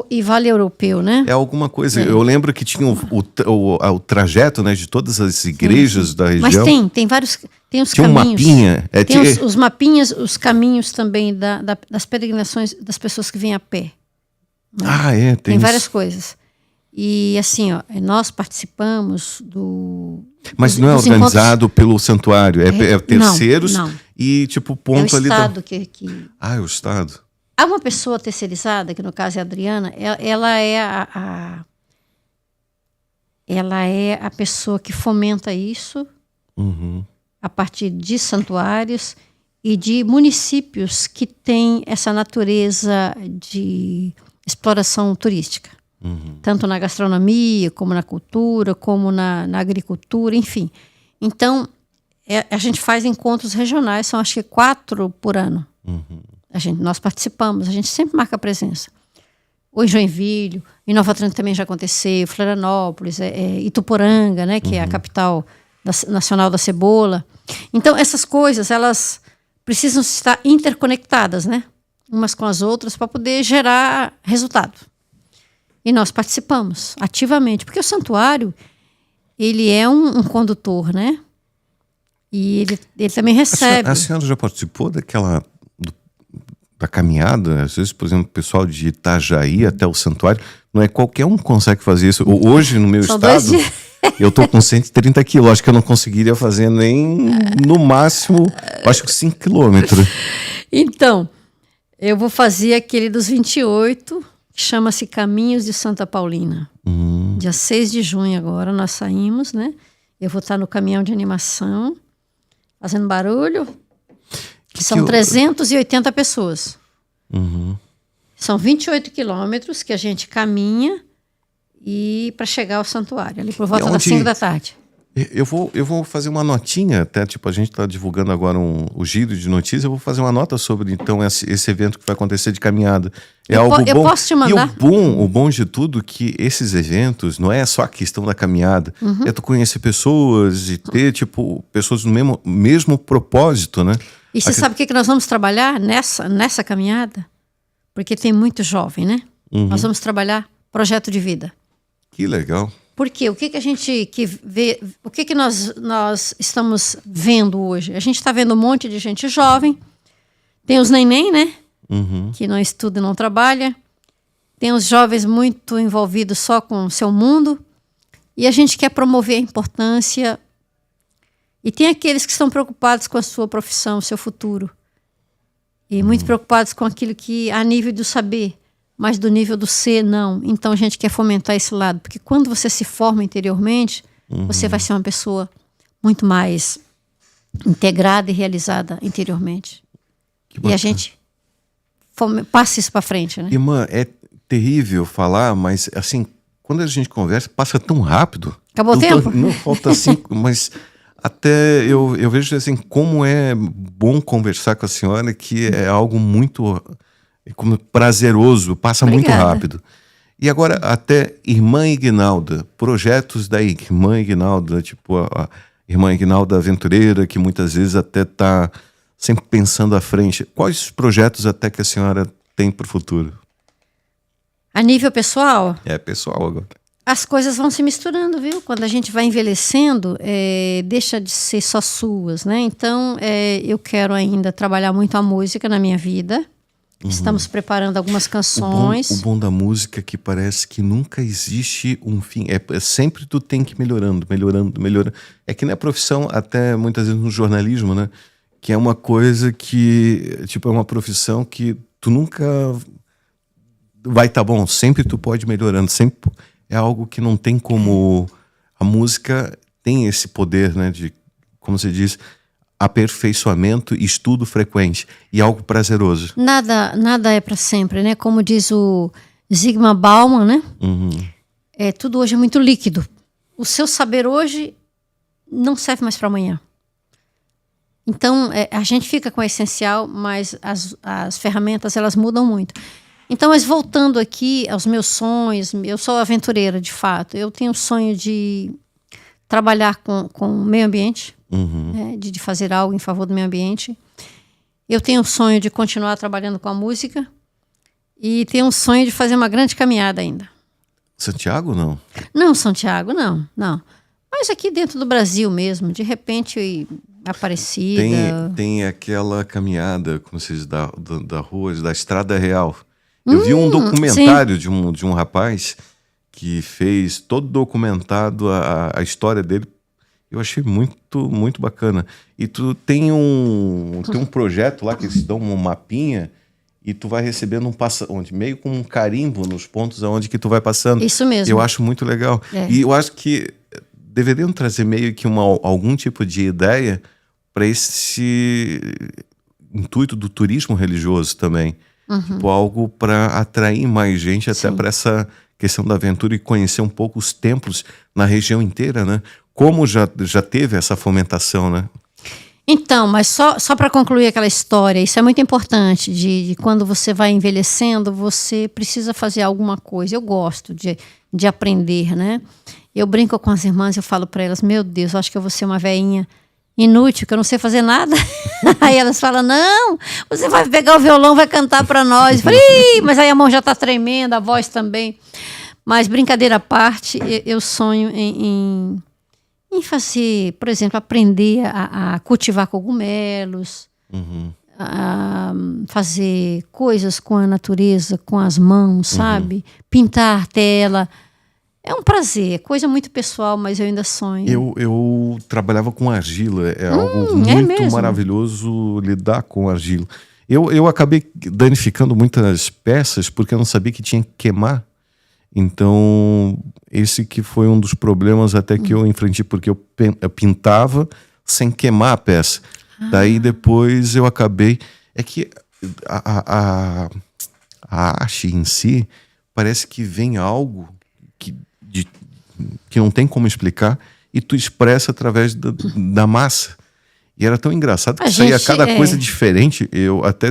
S2: e Vale Europeu, né?
S1: É alguma coisa. Eu lembro que tinha o trajeto, né, de todas as igrejas da região.
S2: Mas tem vários, tem os
S1: tinha
S2: caminhos.
S1: Um mapinha.
S2: Tem os mapinhas, os caminhos também das peregrinações das pessoas que vêm a pé. Né? Tem várias coisas. E assim, nós participamos
S1: Mas não é organizado pelo santuário, é terceiros não. E tipo ponto ali.
S2: É o Estado que...
S1: é o Estado.
S2: Há uma pessoa terceirizada, que no caso é a Adriana, ela é a pessoa que fomenta isso a partir de santuários e de municípios que têm essa natureza de exploração turística. Tanto na gastronomia, como na cultura, como na agricultura, enfim. Então, a gente faz encontros regionais, são acho que 4 por ano. Nós participamos, a gente sempre marca presença. Ou em Joinville, em Nova Atlântica também já aconteceu, Florianópolis, Ituporanga, né, que é a capital nacional da cebola. Então, essas coisas, elas precisam estar interconectadas, né? umas com as outras para poder gerar resultado. E nós participamos ativamente, porque o santuário, ele é um condutor, né? E ele também recebe.
S1: A senhora já participou da caminhada? Às vezes, por exemplo, o pessoal de Itajaí até o santuário, não é qualquer um que consegue fazer isso. Hoje, no meu estado, eu tô com 130 quilos. Acho que eu não conseguiria fazer nem, no máximo, acho que 5 quilômetros.
S2: Então, eu vou fazer aquele dos 28, que chama-se Caminhos de Santa Paulina. Dia 6 de junho agora, nós saímos, né? Eu vou estar no caminhão de animação, fazendo barulho. São 380 pessoas. São 28 quilômetros que a gente caminha e para chegar ao santuário, ali por volta das 5 da tarde.
S1: Eu vou fazer uma notinha, até tipo, a gente está divulgando agora o giro de notícias, eu vou fazer uma nota sobre então esse evento que vai acontecer de caminhada. Algo bom.
S2: Eu posso te mandar?
S1: E o bom de tudo é que esses eventos não é só a questão da caminhada, é tu conhecer pessoas e ter tipo pessoas no mesmo propósito, né?
S2: E você sabe o que nós vamos trabalhar nessa caminhada? Porque tem muito jovem, né? Nós vamos trabalhar projeto de vida.
S1: Que legal.
S2: Porque o que a gente vê, o que nós estamos vendo hoje? A gente está vendo um monte de gente jovem, tem os neném, né? Que não estuda e não trabalha, tem os jovens muito envolvidos só com o seu mundo, e a gente quer promover a importância, e tem aqueles que estão preocupados com a sua profissão, o seu futuro, e muito preocupados com aquilo que a nível do saber, mas do nível do ser, não. Então a gente quer fomentar esse lado, porque quando você se forma interiormente, você vai ser uma pessoa muito mais integrada e realizada interiormente. E a gente passa isso para frente, né?
S1: Irmã, é terrível falar, mas assim, quando a gente conversa, passa tão rápido.
S2: Acabou o tempo?
S1: Não, falta 5, mas até eu vejo assim, como é bom conversar com a senhora, que é algo muito como prazeroso, passa muito rápido. E agora, até Irmã Ignalda, projetos da Irmã Ignalda, tipo a Irmã Ignalda aventureira, que muitas vezes até está sempre pensando à frente. Quais os projetos até que a senhora tem para o futuro?
S2: A nível pessoal?
S1: É, pessoal agora.
S2: As coisas vão se misturando, viu? Quando a gente vai envelhecendo, deixa de ser só suas, né? Então, eu quero ainda trabalhar muito a música na minha vida. Estamos preparando algumas canções.
S1: O bom da música é que parece que nunca existe um fim. Sempre tu tem que ir melhorando. É que na profissão, até muitas vezes no jornalismo, né? Que é uma coisa que, tipo, é uma profissão que tu nunca vai estar bom. Sempre tu pode ir melhorando. Sempre é algo que não tem como... A música tem esse poder, né? De, como você diz... aperfeiçoamento e estudo frequente e algo prazeroso. Nada
S2: é para sempre, né? Como diz o Zygmunt Bauman, né? Tudo hoje é muito líquido. O seu saber hoje não serve mais para amanhã. Então, a gente fica com o essencial, mas as ferramentas, elas mudam muito. Então, mas voltando aqui aos meus sonhos, eu sou aventureira, de fato. Eu tenho o sonho de trabalhar com o meio ambiente, de fazer algo em favor do meio ambiente. Eu tenho o sonho de continuar trabalhando com a música e tenho um sonho de fazer uma grande caminhada ainda.
S1: Santiago, não?
S2: Não, Santiago, não. Mas aqui dentro do Brasil mesmo, de repente, Aparecida.
S1: Tem aquela caminhada, como se diz, da rua, da Estrada Real. Eu vi um documentário de um rapaz que fez todo documentado a história dele. Eu achei muito, muito bacana. E tu tem um projeto lá que eles dão um mapinha e tu vai recebendo meio com um carimbo nos pontos aonde que tu vai passando.
S2: Isso mesmo.
S1: Eu acho muito legal. E eu acho que deveriam trazer meio que algum tipo de ideia para esse intuito do turismo religioso também. Tipo, algo para atrair mais gente até para essa questão da aventura e conhecer um pouco os templos na região inteira, né? Como já teve essa fomentação, né?
S2: Então, mas só para concluir aquela história, isso é muito importante, de quando você vai envelhecendo, você precisa fazer alguma coisa. Eu gosto de aprender, né? Eu brinco com as irmãs, eu falo para elas, meu Deus, eu acho que eu vou ser uma velhinha inútil, que eu não sei fazer nada. Aí elas falam, não, você vai pegar o violão, vai cantar para nós. Eu falei, ih, mas aí a mão já está tremendo, a voz também. Mas brincadeira à parte, eu sonho em fazer, por exemplo, aprender a cultivar cogumelos, a fazer coisas com a natureza, com as mãos, sabe? Pintar tela. É um prazer, coisa muito pessoal, mas eu ainda sonho.
S1: Eu trabalhava com argila, é algo muito maravilhoso lidar com argila. Eu acabei danificando muitas peças porque eu não sabia que tinha que queimar. Então, esse que foi um dos problemas até que eu enfrentei, porque eu pintava sem queimar a peça. Daí depois eu acabei... É que a arte em si parece que vem algo que não tem como explicar e tu expressa através da massa. E era tão engraçado que saía cada coisa diferente. Eu até,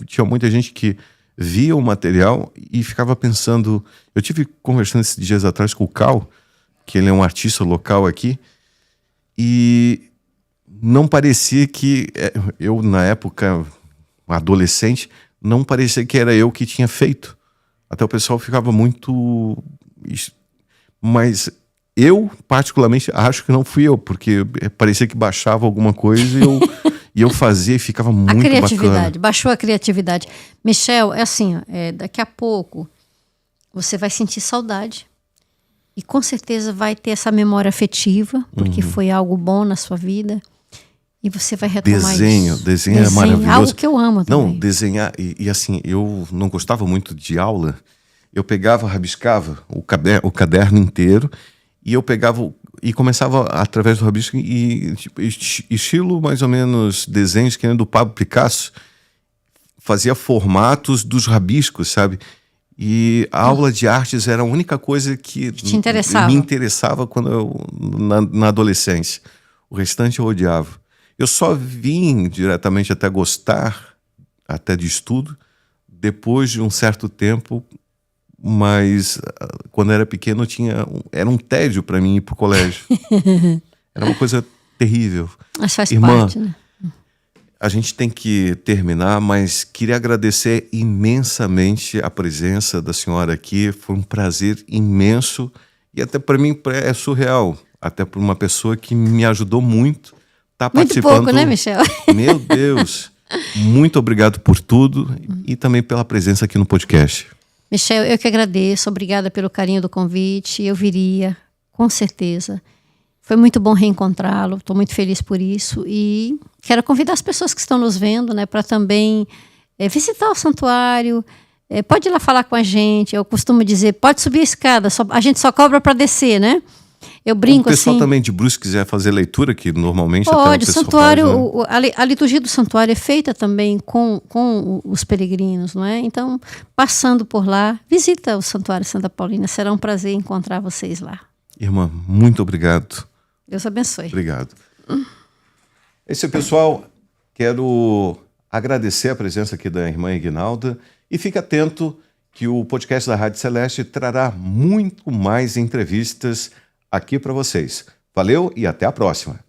S1: tinha muita gente que via o material e ficava pensando... Eu tive conversando esses dias atrás com o Cal, que ele é um artista local aqui, e não parecia que... Eu, na época, adolescente, não parecia que era eu que tinha feito. Até o pessoal ficava muito... Mas eu, particularmente, acho que não fui eu, porque parecia que baixava alguma coisa e eu fazia e ficava muito bacana. A
S2: criatividade, baixou a criatividade. Michel, é assim, daqui a pouco você vai sentir saudade e com certeza vai ter essa memória afetiva, porque foi algo bom na sua vida e você vai retomar isso.
S1: Desenho é maravilhoso.
S2: Algo que eu amo também.
S1: Não, desenhar, e assim, eu não gostava muito de aula. Eu pegava, rabiscava o caderno inteiro e eu pegava e começava através do rabisco e estilo mais ou menos desenhos que nem do Pablo Picasso, fazia formatos dos rabiscos, sabe? E a aula de artes era a única coisa que
S2: te interessava.
S1: Me interessava quando na adolescência. O restante eu odiava. Eu só vim diretamente até gostar, até de estudo, depois de um certo tempo. Mas quando eu era pequeno era um tédio para mim ir pro colégio. Era uma coisa terrível.
S2: Mas faz
S1: Irmã,
S2: parte, né?
S1: A gente tem que terminar, mas queria agradecer imensamente a presença da senhora aqui. Foi um prazer imenso e até para mim é surreal. Até por uma pessoa que me ajudou muito. Tá participando.
S2: Muito pouco, né, Michel?
S1: Meu Deus. Muito obrigado por tudo e também pela presença aqui no podcast.
S2: Michel, eu que agradeço, obrigada pelo carinho do convite, eu viria, com certeza. Foi muito bom reencontrá-lo, estou muito feliz por isso e quero convidar as pessoas que estão nos vendo, né, para também visitar o santuário, pode ir lá falar com a gente, eu costumo dizer, pode subir a escada, a gente só cobra para descer, né? Eu brinco assim... O
S1: pessoal também de Brusque quiser fazer leitura, que normalmente...
S2: Pode, o santuário, faz, né? A liturgia do santuário é feita também com os peregrinos, não é? Então, passando por lá, visita o Santuário Santa Paulina, será um prazer encontrar vocês lá.
S1: Irmã, muito obrigado.
S2: Deus abençoe.
S1: Obrigado. Esse pessoal, quero agradecer a presença aqui da irmã Ignalda e fique atento que o podcast da Rádio Celeste trará muito mais entrevistas aqui para vocês. Valeu e até a próxima.